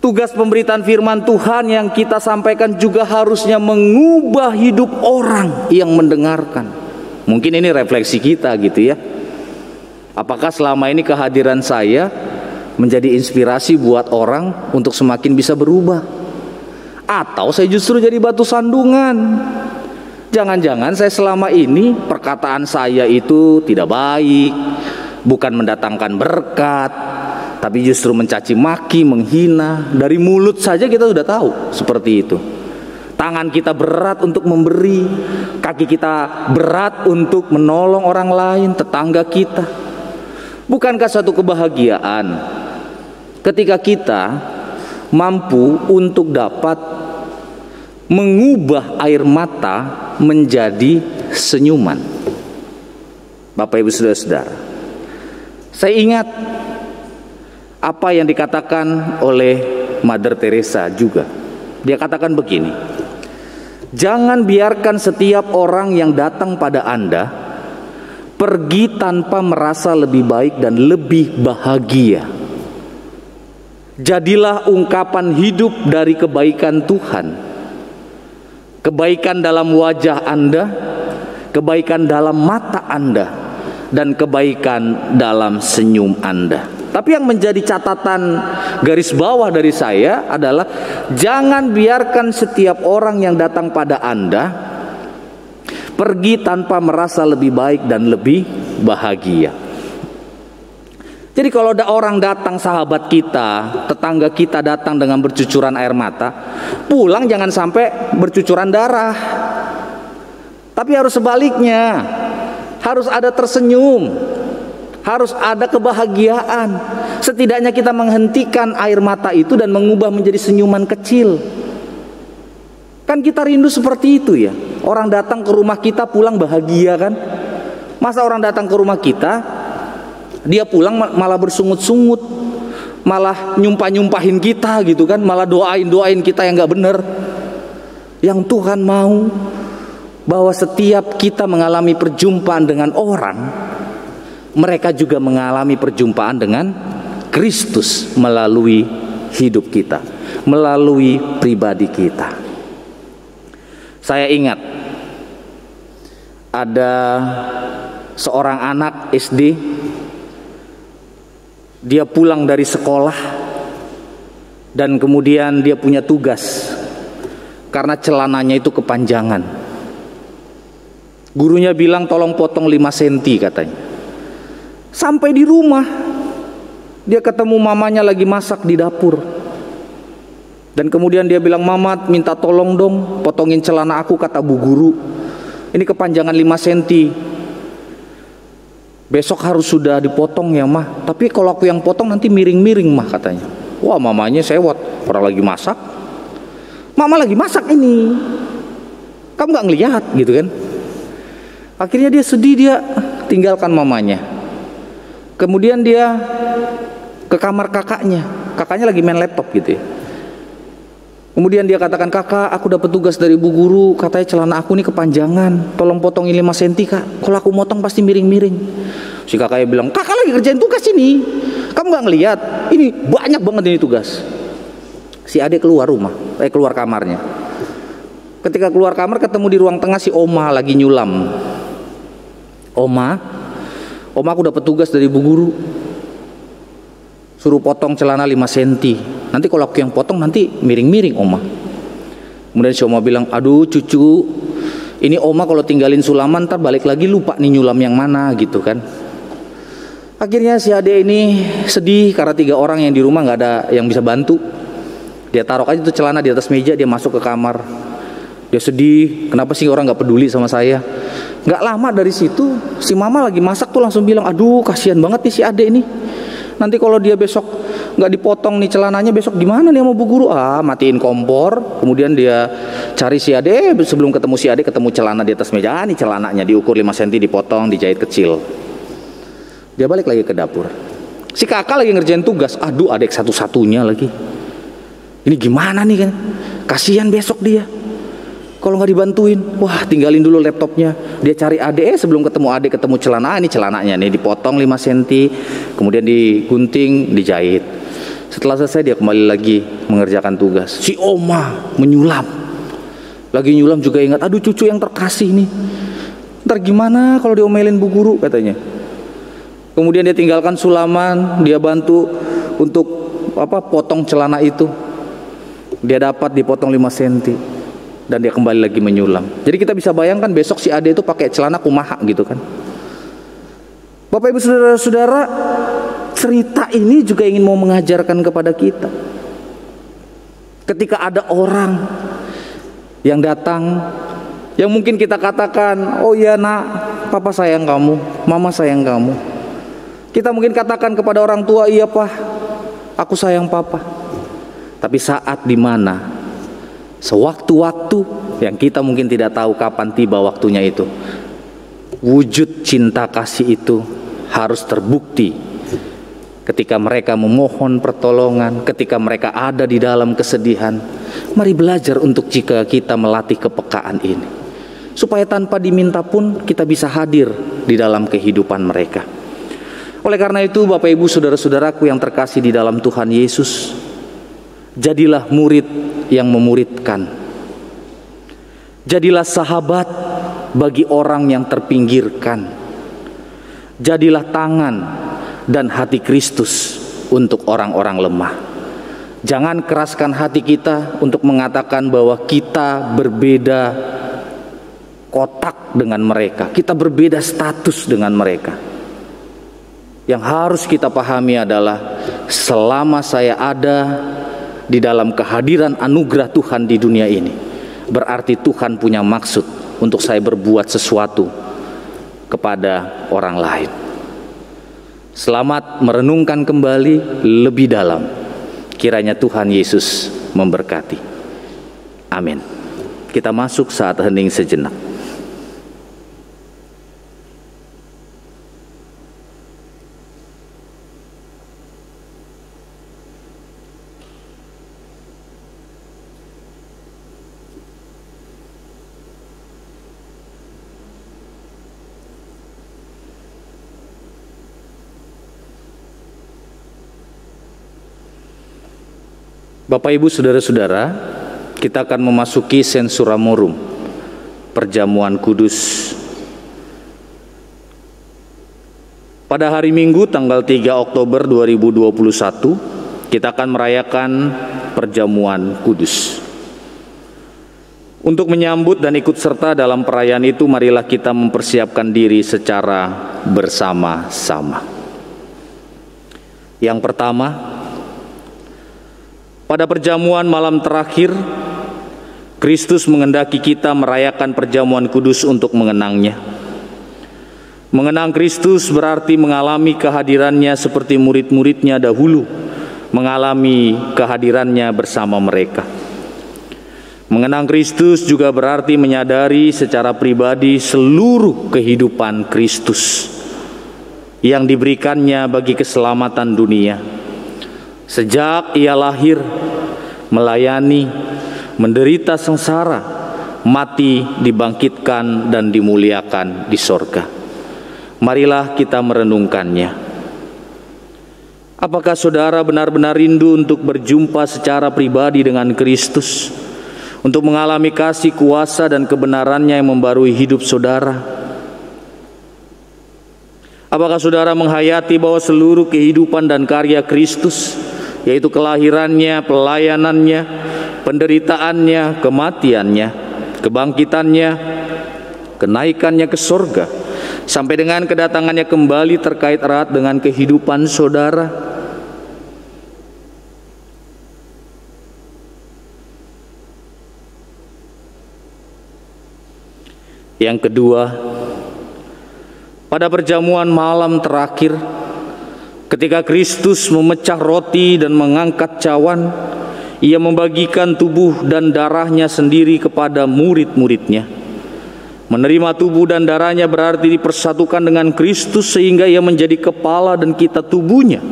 Tugas pemberitaan firman Tuhan yang kita sampaikan juga harusnya mengubah hidup orang yang mendengarkan. Mungkin ini refleksi kita gitu ya. Apakah selama ini kehadiran saya menjadi inspirasi buat orang untuk semakin bisa berubah? Atau saya justru jadi batu sandungan? Jangan-jangan saya selama ini perkataan saya itu tidak baik, bukan mendatangkan berkat, tapi justru mencaci maki, menghina. Dari mulut saja kita sudah tahu seperti itu. Tangan kita berat untuk memberi, kaki kita berat untuk menolong orang lain, tetangga kita. Bukankah suatu kebahagiaan ketika kita mampu untuk dapat mengubah air mata menjadi senyuman? Bapak Ibu saudara-saudara, saya ingat apa yang dikatakan oleh Mother Teresa juga. Dia katakan begini, jangan biarkan setiap orang yang datang pada Anda pergi tanpa merasa lebih baik dan lebih bahagia. Jadilah ungkapan hidup dari kebaikan Tuhan, kebaikan dalam wajah Anda, kebaikan dalam mata Anda, dan kebaikan dalam senyum Anda. Tapi yang menjadi catatan garis bawah dari saya adalah jangan biarkan setiap orang yang datang pada Anda pergi tanpa merasa lebih baik dan lebih bahagia. Jadi kalau ada orang datang, sahabat kita, tetangga kita datang dengan bercucuran air mata, pulang jangan sampai bercucuran darah. Tapi harus sebaliknya, harus ada tersenyum, harus ada kebahagiaan. Setidaknya kita menghentikan air mata itu dan mengubah menjadi senyuman kecil. Kan kita rindu seperti itu ya. Orang datang ke rumah kita pulang bahagia kan. Masa orang datang ke rumah kita, dia pulang malah bersungut-sungut, malah nyumpah-nyumpahin kita gitu kan, malah doain kita yang gak bener. Yang Tuhan mau bahwa setiap kita mengalami perjumpaan dengan orang, mereka juga mengalami perjumpaan dengan Kristus melalui hidup kita, melalui pribadi kita. Saya ingat ada seorang anak SD, dia pulang dari sekolah dan kemudian dia punya tugas karena celananya itu kepanjangan. Gurunya bilang tolong potong 5 cm katanya. Sampai di rumah dia ketemu mamanya lagi masak di dapur. Dan kemudian dia bilang, "Mama minta tolong dong potongin celana aku," kata bu guru. "Ini kepanjangan 5 cm. Besok harus sudah dipotong ya mah. Tapi kalau aku yang potong nanti miring-miring mah," katanya. Wah, mamanya sewot, orang lagi masak. Mama lagi masak ini, kamu gak ngelihat gitu kan. Akhirnya dia sedih, dia tinggalkan mamanya. Kemudian dia ke kamar kakaknya lagi main laptop gitu ya. Kemudian dia katakan, "Kakak, aku dapat tugas dari bu guru, katanya celana aku ini kepanjangan, tolong potongin 5 cm kak, kalau aku motong pasti miring-miring." Si kakaknya bilang, "Kakak lagi kerjain tugas ini, kamu gak ngelihat? Ini banyak banget ini tugas." Si adik keluar kamarnya. Ketika keluar kamar ketemu di ruang tengah si Oma lagi nyulam. Oma aku dapat tugas dari bu guru, suruh potong celana 5 cm. Nanti kalau aku yang potong nanti miring-miring Oma. Kemudian si Oma bilang, "Aduh cucu, ini Oma kalau tinggalin sulaman ntar balik lagi lupa nih nyulam yang mana," gitu kan. Akhirnya si adek ini sedih karena 3 orang yang di rumah gak ada yang bisa bantu. Dia taruh aja tuh celana di atas meja, dia masuk ke kamar. Dia sedih, kenapa sih orang gak peduli sama saya. Gak lama dari situ si mama lagi masak tuh langsung bilang, "Aduh kasihan banget nih si adek ini. Nanti kalau dia besok nggak dipotong nih celananya, besok gimana nih sama bu guru?" Matiin kompor. Kemudian dia cari si ade. Sebelum ketemu si ade, ketemu celana di atas meja. Nih celananya diukur 5 cm, dipotong, dijahit kecil. Dia balik lagi ke dapur. Si kakak lagi ngerjain tugas. Aduh, adik satu-satunya lagi. Ini gimana nih kan? Kasihan besok dia kalau nggak dibantuin. Wah, tinggalin dulu laptopnya. Dia cari adek, sebelum ketemu adek ketemu celana. Ini celananya nih dipotong 5 cm, kemudian digunting, dijahit. Setelah selesai dia kembali lagi mengerjakan tugas. Si Oma menyulam. Lagi nyulam juga ingat, aduh cucu yang terkasih nih. Ntar gimana kalau diomelin bu guru katanya. Kemudian dia tinggalkan sulaman, dia bantu untuk potong celana itu. Dia dapat dipotong 5 cm. Dan dia kembali lagi menyulam. Jadi kita bisa bayangkan besok si ade itu pakai celana kumaha gitu kan. Bapak ibu saudara-saudara, cerita ini juga ingin mau mengajarkan kepada kita. Ketika ada orang yang datang, yang mungkin kita katakan, "Oh iya nak, papa sayang kamu, mama sayang kamu." Kita mungkin katakan kepada orang tua, "Iya pak, aku sayang papa." Tapi saat dimana sewaktu-waktu yang kita mungkin tidak tahu kapan tiba waktunya itu, wujud cinta kasih itu harus terbukti ketika mereka memohon pertolongan, ketika mereka ada di dalam kesedihan. Mari belajar untuk jika kita melatih kepekaan ini, supaya tanpa diminta pun kita bisa hadir di dalam kehidupan mereka. Oleh karena itu Bapak Ibu saudara-saudaraku yang terkasih di dalam Tuhan Yesus, jadilah murid yang memuridkan. Jadilah sahabat bagi orang yang terpinggirkan. Jadilah tangan dan hati Kristus untuk orang-orang lemah. Jangan keraskan hati kita untuk mengatakan bahwa kita berbeda kotak dengan mereka, kita berbeda status dengan mereka. Yang harus kita pahami adalah selama saya ada di dalam kehadiran anugerah Tuhan di dunia ini, berarti Tuhan punya maksud untuk saya berbuat sesuatu kepada orang lain. Selamat merenungkan kembali lebih dalam. Kiranya Tuhan Yesus memberkati. Amin. Kita masuk saat hening sejenak. Bapak Ibu Saudara-saudara, kita akan memasuki Sensuramorum, perjamuan kudus. Pada hari Minggu tanggal 3 Oktober 2021, kita akan merayakan perjamuan kudus. Untuk menyambut dan ikut serta dalam perayaan itu, marilah kita mempersiapkan diri secara bersama-sama. Yang pertama, pada perjamuan malam terakhir, Kristus menghendaki kita merayakan perjamuan kudus untuk mengenangnya. Mengenang Kristus berarti mengalami kehadirannya seperti murid-muridnya dahulu mengalami kehadirannya bersama mereka. Mengenang Kristus juga berarti menyadari secara pribadi seluruh kehidupan Kristus yang diberikannya bagi keselamatan dunia. Sejak ia lahir, melayani, menderita sengsara, mati, dibangkitkan, dan dimuliakan di sorga. Marilah kita merenungkannya. Apakah saudara benar-benar rindu untuk berjumpa secara pribadi dengan Kristus, untuk mengalami kasih, kuasa, dan kebenarannya yang membarui hidup saudara? Apakah saudara menghayati bahwa seluruh kehidupan dan karya Kristus, yaitu kelahirannya, pelayanannya, penderitaannya, kematiannya, kebangkitannya, kenaikannya ke sorga, sampai dengan kedatangannya kembali terkait erat dengan kehidupan saudara? Yang kedua, pada perjamuan malam terakhir, ketika Kristus memecah roti dan mengangkat cawan, ia membagikan tubuh dan darahnya sendiri kepada murid-muridnya. Menerima tubuh dan darahnya berarti dipersatukan dengan Kristus sehingga ia menjadi kepala dan kita tubuhnya.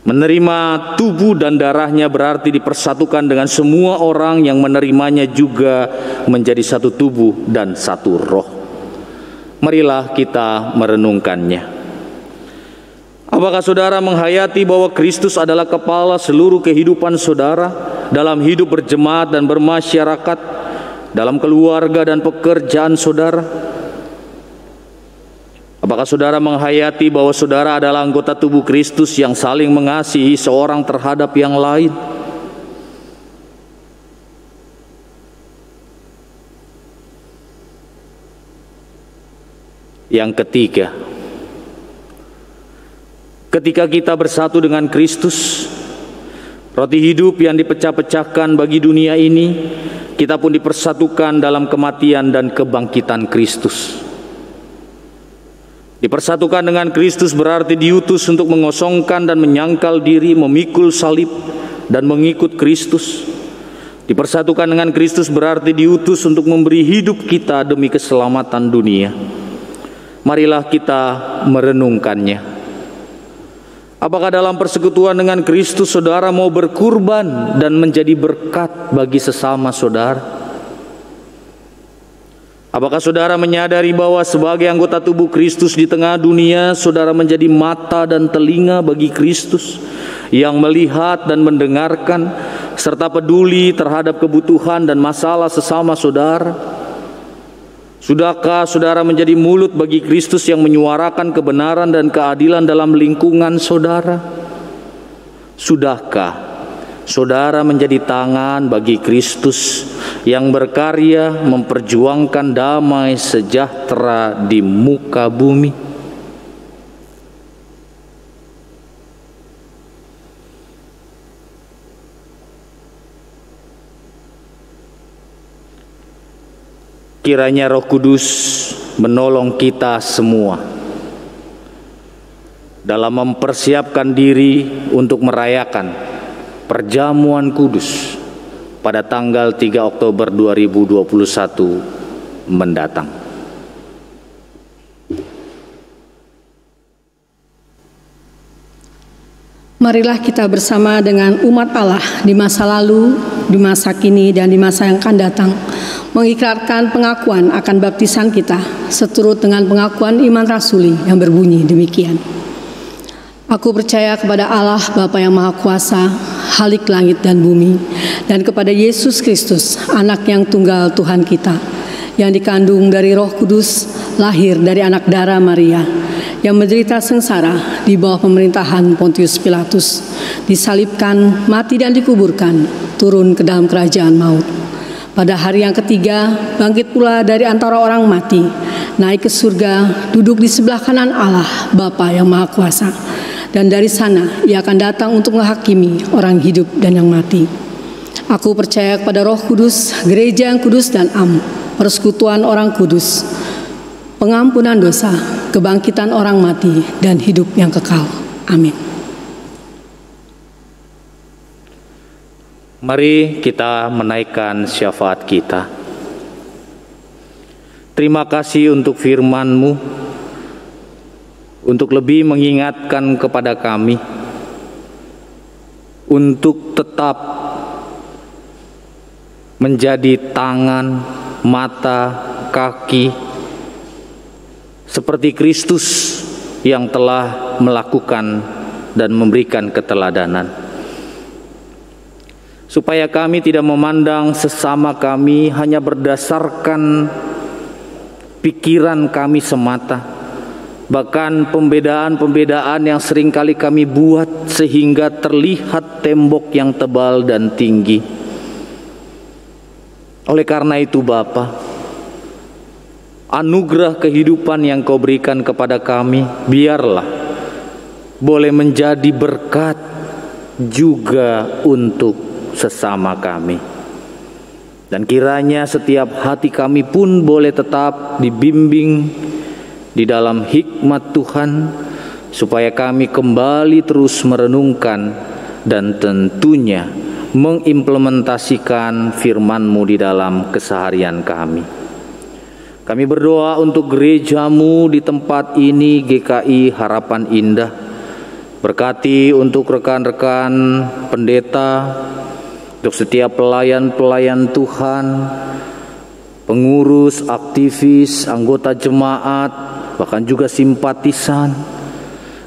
Menerima tubuh dan darahnya berarti dipersatukan dengan semua orang yang menerimanya juga menjadi satu tubuh dan satu roh. Marilah kita merenungkannya. Apakah saudara menghayati bahwa Kristus adalah kepala seluruh kehidupan saudara dalam hidup berjemaat dan bermasyarakat, dalam keluarga dan pekerjaan saudara? Apakah saudara menghayati bahwa saudara adalah anggota tubuh Kristus yang saling mengasihi seorang terhadap yang lain? Yang ketiga, ketika kita bersatu dengan Kristus, roti hidup yang dipecah-pecahkan bagi dunia ini, kita pun dipersatukan dalam kematian dan kebangkitan Kristus. Dipersatukan dengan Kristus berarti diutus untuk mengosongkan dan menyangkal diri, memikul salib, dan mengikut Kristus. Dipersatukan dengan Kristus berarti diutus untuk memberi hidup kita demi keselamatan dunia. Marilah kita merenungkannya. Apakah dalam persekutuan dengan Kristus saudara mau berkurban dan menjadi berkat bagi sesama saudara? Apakah saudara menyadari bahwa sebagai anggota tubuh Kristus di tengah dunia, saudara menjadi mata dan telinga bagi Kristus yang melihat dan mendengarkan serta peduli terhadap kebutuhan dan masalah sesama saudara? Sudahkah saudara menjadi mulut bagi Kristus yang menyuarakan kebenaran dan keadilan dalam lingkungan saudara? Sudahkah saudara menjadi tangan bagi Kristus yang berkarya memperjuangkan damai sejahtera di muka bumi? Kiranya Roh Kudus menolong kita semua dalam mempersiapkan diri untuk merayakan perjamuan kudus pada tanggal 3 Oktober 2021 mendatang. Marilah kita bersama dengan umat Allah di masa lalu, di masa kini, dan di masa yang akan datang mengikrarkan pengakuan akan baptisan kita seturut dengan pengakuan iman rasuli yang berbunyi demikian. Aku percaya kepada Allah Bapa yang Maha Kuasa, Khalik langit dan bumi, dan kepada Yesus Kristus, Anak yang tunggal Tuhan kita, yang dikandung dari Roh Kudus, lahir dari anak darah Maria, yang menderita sengsara di bawah pemerintahan Pontius Pilatus, disalibkan, mati dan dikuburkan, turun ke dalam kerajaan maut. Pada hari yang ketiga, bangkit pula dari antara orang mati, naik ke surga, duduk di sebelah kanan Allah, Bapa yang Maha Kuasa. Dan dari sana ia akan datang untuk menghakimi orang hidup dan yang mati. Aku percaya kepada Roh Kudus, gereja yang kudus dan am, persekutuan orang kudus, pengampunan dosa, kebangkitan orang mati, dan hidup yang kekal. Amin. Mari kita menaikkan syafaat kita. Terima kasih untuk firman-Mu, untuk lebih mengingatkan kepada kami, untuk tetap menjadi tangan, mata, kaki, seperti Kristus yang telah melakukan dan memberikan keteladanan. Supaya kami tidak memandang sesama kami hanya berdasarkan pikiran kami semata, bahkan pembedaan-pembedaan yang seringkali kami buat sehingga terlihat tembok yang tebal dan tinggi. Oleh karena itu Bapa, anugerah kehidupan yang Kau berikan kepada kami, biarlah boleh menjadi berkat juga untuk sesama kami. Dan kiranya setiap hati kami pun boleh tetap dibimbing di dalam hikmat Tuhan, supaya kami kembali terus merenungkan dan tentunya mengimplementasikan firman-Mu di dalam keseharian kami. Kami berdoa untuk gereja-Mu di tempat ini, GKI Harapan Indah. Berkati untuk rekan-rekan pendeta, untuk setiap pelayan-pelayan Tuhan, pengurus, aktivis, anggota jemaat, bahkan juga simpatisan,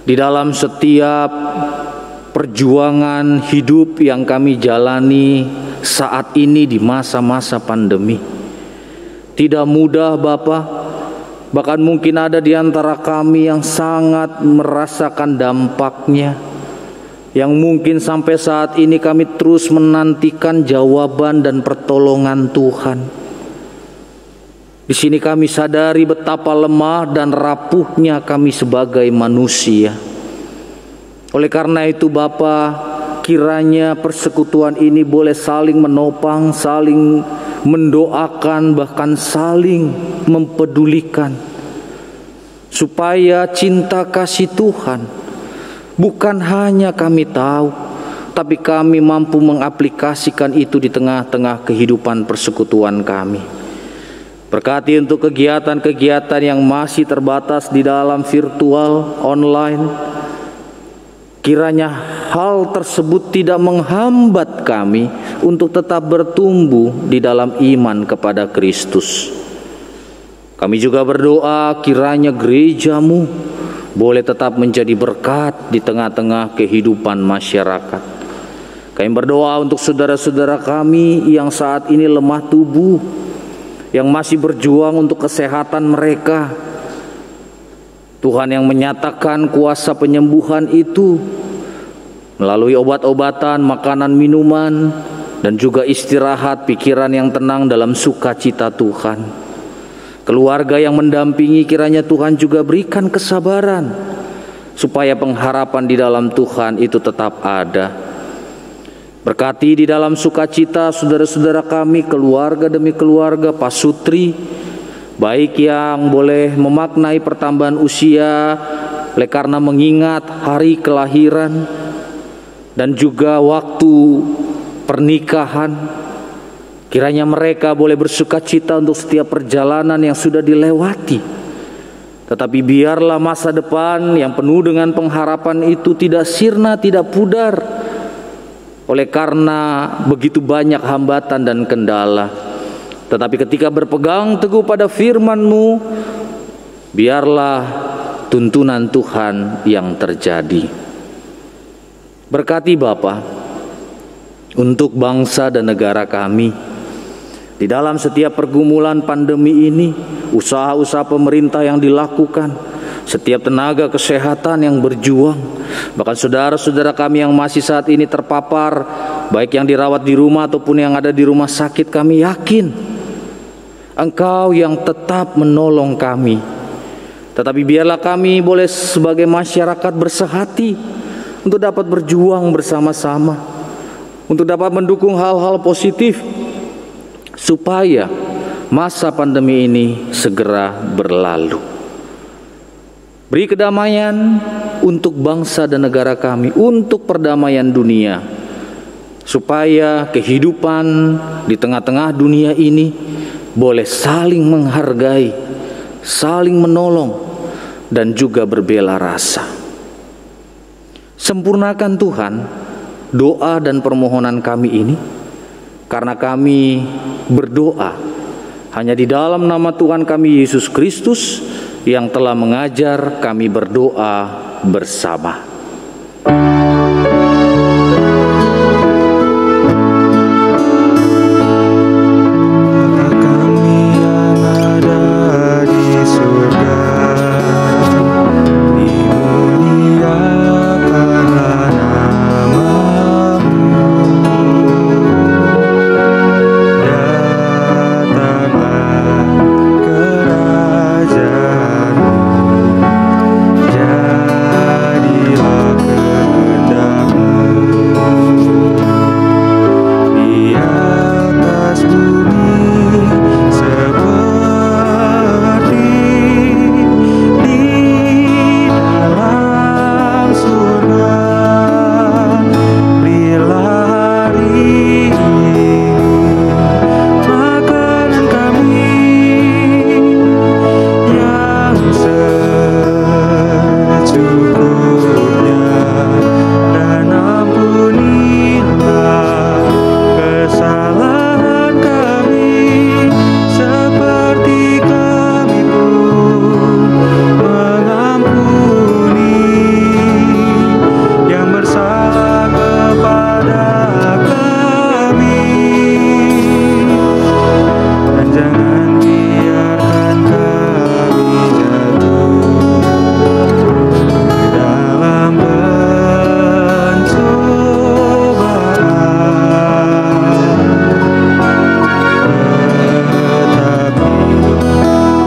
di dalam setiap perjuangan hidup yang kami jalani saat ini di masa-masa pandemi. Tidak mudah Bapa, bahkan mungkin ada di antara kami yang sangat merasakan dampaknya, yang mungkin sampai saat ini kami terus menantikan jawaban dan pertolongan Tuhan. Di sini kami sadari betapa lemah dan rapuhnya kami sebagai manusia. Oleh karena itu Bapa, kiranya persekutuan ini boleh saling menopang, saling mendoakan, bahkan saling mempedulikan, supaya cinta kasih Tuhan bukan hanya kami tahu, tapi kami mampu mengaplikasikan itu di tengah-tengah kehidupan persekutuan kami. Berkati untuk kegiatan-kegiatan yang masih terbatas di dalam virtual, online. Kiranya hal tersebut tidak menghambat kami untuk tetap bertumbuh di dalam iman kepada Kristus. Kami juga berdoa kiranya gereja-Mu boleh tetap menjadi berkat di tengah-tengah kehidupan masyarakat. Kami berdoa untuk saudara-saudara kami yang saat ini lemah tubuh, yang masih berjuang untuk kesehatan mereka. Tuhan yang menyatakan kuasa penyembuhan itu melalui obat-obatan, makanan, minuman, dan juga istirahat pikiran yang tenang dalam sukacita Tuhan. Keluarga yang mendampingi kiranya Tuhan juga berikan kesabaran, supaya pengharapan di dalam Tuhan itu tetap ada. Berkati di dalam sukacita saudara-saudara kami, keluarga demi keluarga, Pak Sutri, baik yang boleh memaknai pertambahan usia oleh karena mengingat hari kelahiran dan juga waktu pernikahan, Kiranya mereka boleh bersuka cita untuk setiap perjalanan yang sudah dilewati. Tetapi biarlah masa depan yang penuh dengan pengharapan itu tidak sirna, tidak pudar, oleh karena begitu banyak hambatan dan kendala. Tetapi ketika berpegang teguh pada firman-Mu, biarlah tuntunan Tuhan yang terjadi. Berkati Bapa untuk bangsa dan negara kami. Di dalam setiap pergumulan pandemi ini, usaha-usaha pemerintah yang dilakukan, setiap tenaga kesehatan yang berjuang, bahkan saudara-saudara kami yang masih saat ini terpapar, baik yang dirawat di rumah ataupun yang ada di rumah sakit, kami yakin Engkau yang tetap menolong kami. Tetapi biarlah kami boleh sebagai masyarakat bersehati untuk dapat berjuang bersama-sama, untuk dapat mendukung hal-hal positif, supaya masa pandemi ini segera berlalu. Beri kedamaian untuk bangsa dan negara kami, untuk perdamaian dunia, supaya kehidupan di tengah-tengah dunia ini boleh saling menghargai, saling menolong, dan juga berbela rasa. Sempurnakan Tuhan doa dan permohonan kami ini, karena kami berdoa hanya di dalam nama Tuhan kami Yesus Kristus yang telah mengajar kami berdoa bersama. Bapa kami yang ada di surga, dimuliakanlah nama-Mu. Datanglah kerajaan-Mu, jadilah kehendak-Mu di atas bumi seperti di dalam surga. Berilah hari ini makanan kami yang secukupnya, dan ampunilah kesalahan kami seperti kami pun mengampuni yang bersalah kepada kami. Dan jangan biarkan kami jatuh dalam pencobaan, tetapi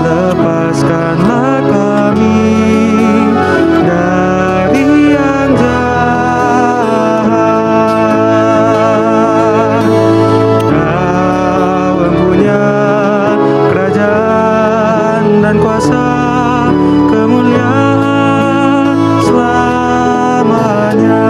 lepaskanlah kami dari yang jahat. Kau mempunyai kerajaan dan kuasa, kemuliaan selamanya.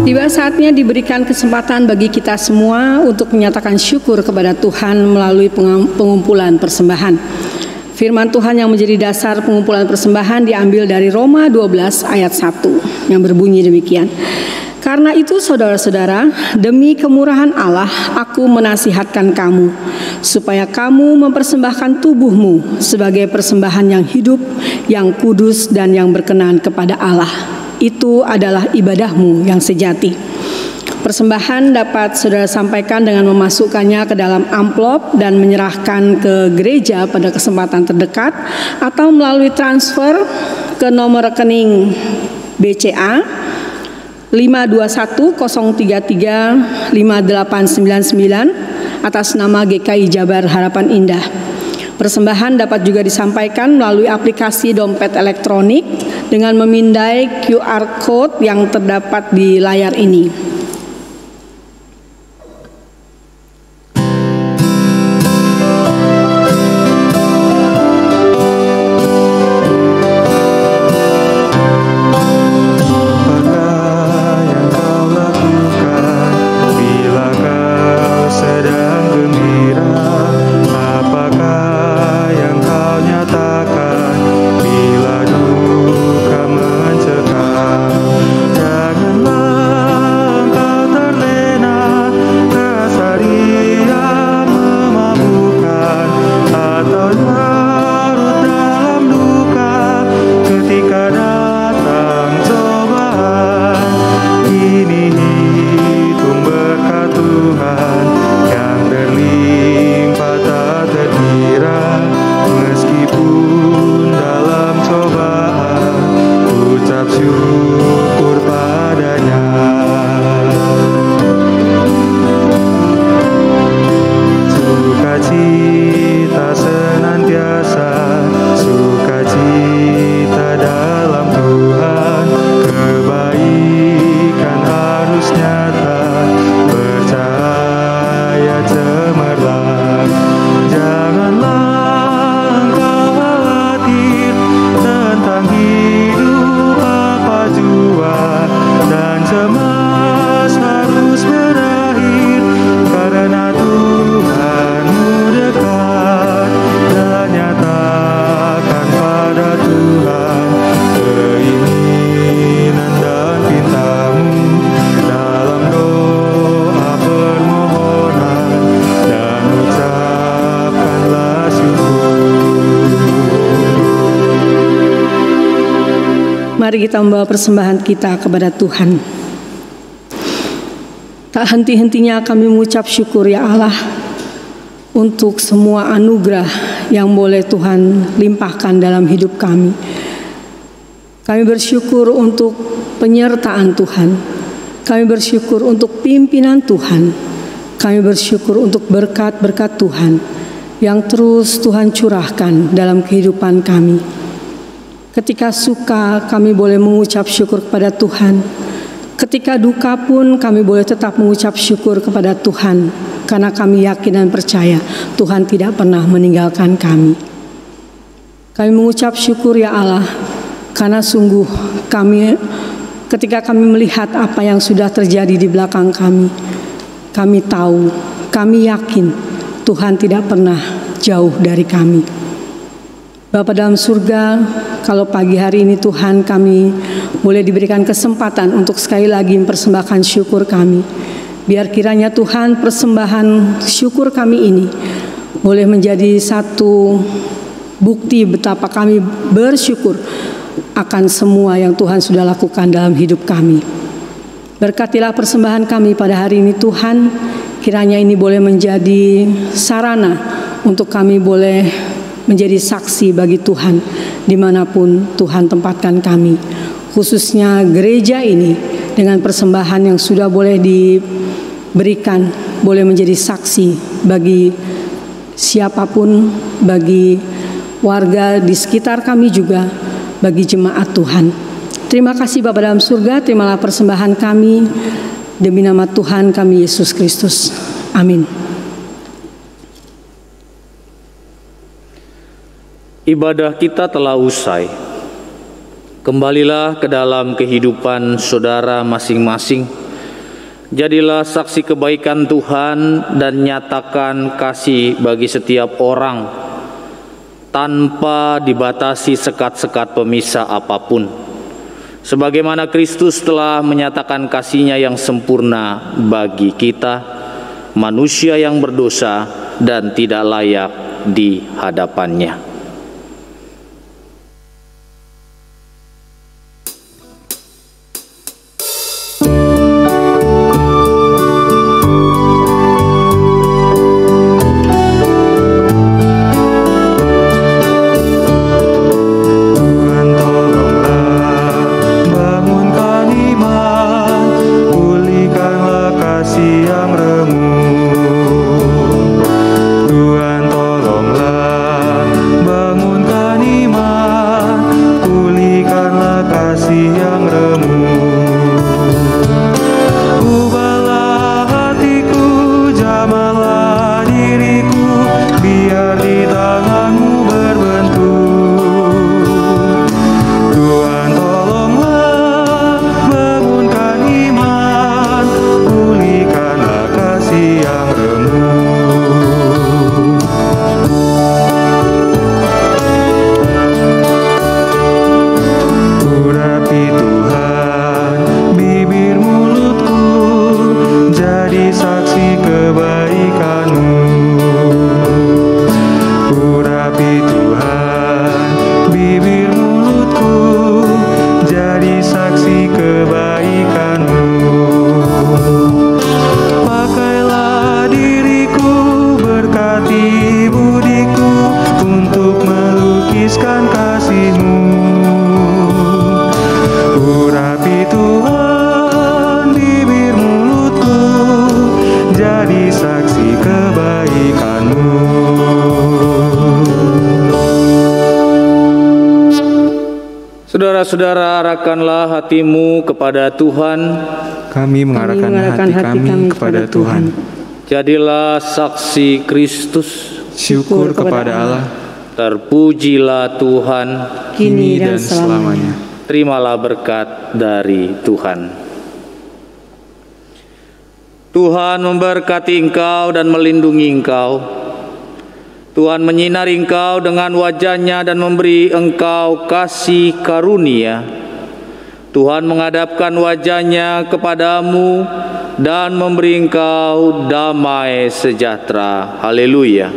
Tiba saatnya diberikan kesempatan bagi kita semua untuk menyatakan syukur kepada Tuhan melalui pengumpulan persembahan. Firman Tuhan yang menjadi dasar pengumpulan persembahan diambil dari Roma 12 ayat 1 yang berbunyi demikian. Karena itu saudara-saudara, demi kemurahan Allah aku menasihatkan kamu, supaya kamu mempersembahkan tubuhmu sebagai persembahan yang hidup, yang kudus dan yang berkenan kepada Allah. Itu adalah ibadahmu yang sejati. Persembahan dapat saudara sampaikan dengan memasukkannya ke dalam amplop dan menyerahkan ke gereja pada kesempatan terdekat, atau melalui transfer ke nomor rekening BCA 521-033-5899 atas nama GKI Jabar Harapan Indah. Persembahan dapat juga disampaikan melalui aplikasi dompet elektronik dengan memindai QR Code yang terdapat di layar ini. mari kita membawa persembahan kita kepada Tuhan. Tak henti-hentinya kami mengucap syukur ya Allah untuk semua anugerah yang boleh Tuhan limpahkan dalam hidup kami. Kami bersyukur untuk penyertaan Tuhan. Kami bersyukur untuk pimpinan Tuhan. Kami bersyukur untuk berkat-berkat Tuhan yang terus Tuhan curahkan dalam kehidupan kami. Ketika suka kami boleh mengucap syukur kepada Tuhan. Ketika duka pun kami boleh tetap mengucap syukur kepada Tuhan, karena kami yakin dan percaya Tuhan tidak pernah meninggalkan kami. Kami mengucap syukur ya Allah, karena sungguh ketika kami melihat apa yang sudah terjadi di belakang kami tahu, kami yakin Tuhan tidak pernah jauh dari kami. Bapa dalam surga, kalau pagi hari ini Tuhan kami boleh diberikan kesempatan untuk sekali lagi mempersembahkan syukur kami. Biar kiranya Tuhan persembahan syukur kami ini boleh menjadi satu bukti betapa kami bersyukur akan semua yang Tuhan sudah lakukan dalam hidup kami. Berkatilah persembahan kami pada hari ini Tuhan, kiranya ini boleh menjadi sarana untuk kami boleh menjadi saksi bagi Tuhan dimanapun Tuhan tempatkan kami. Khususnya gereja ini dengan persembahan yang sudah boleh diberikan, boleh menjadi saksi bagi siapapun, bagi warga di sekitar kami juga, bagi jemaat Tuhan. Terima kasih Bapa dalam surga, terimalah persembahan kami demi nama Tuhan kami Yesus Kristus. Amin. Ibadah kita telah usai. Kembalilah ke dalam kehidupan saudara masing-masing. Jadilah saksi kebaikan Tuhan dan nyatakan kasih bagi setiap orang tanpa dibatasi sekat-sekat pemisah apapun. Sebagaimana Kristus telah menyatakan kasih-Nya yang sempurna bagi kita, manusia yang berdosa dan tidak layak di hadapan-Nya. Saudara-saudara, arahkanlah hatimu kepada Tuhan. Kami mengarahkan hati kami kepada Tuhan. Jadilah saksi Kristus. Syukur kepada Allah. Terpujilah Tuhan kini dan selamanya. Terimalah berkat dari Tuhan. Tuhan memberkati engkau dan melindungi engkau. Tuhan menyinari engkau dengan wajah-Nya dan memberi engkau kasih karunia. Tuhan menghadapkan wajah-Nya kepadamu dan memberi engkau damai sejahtera. Haleluya.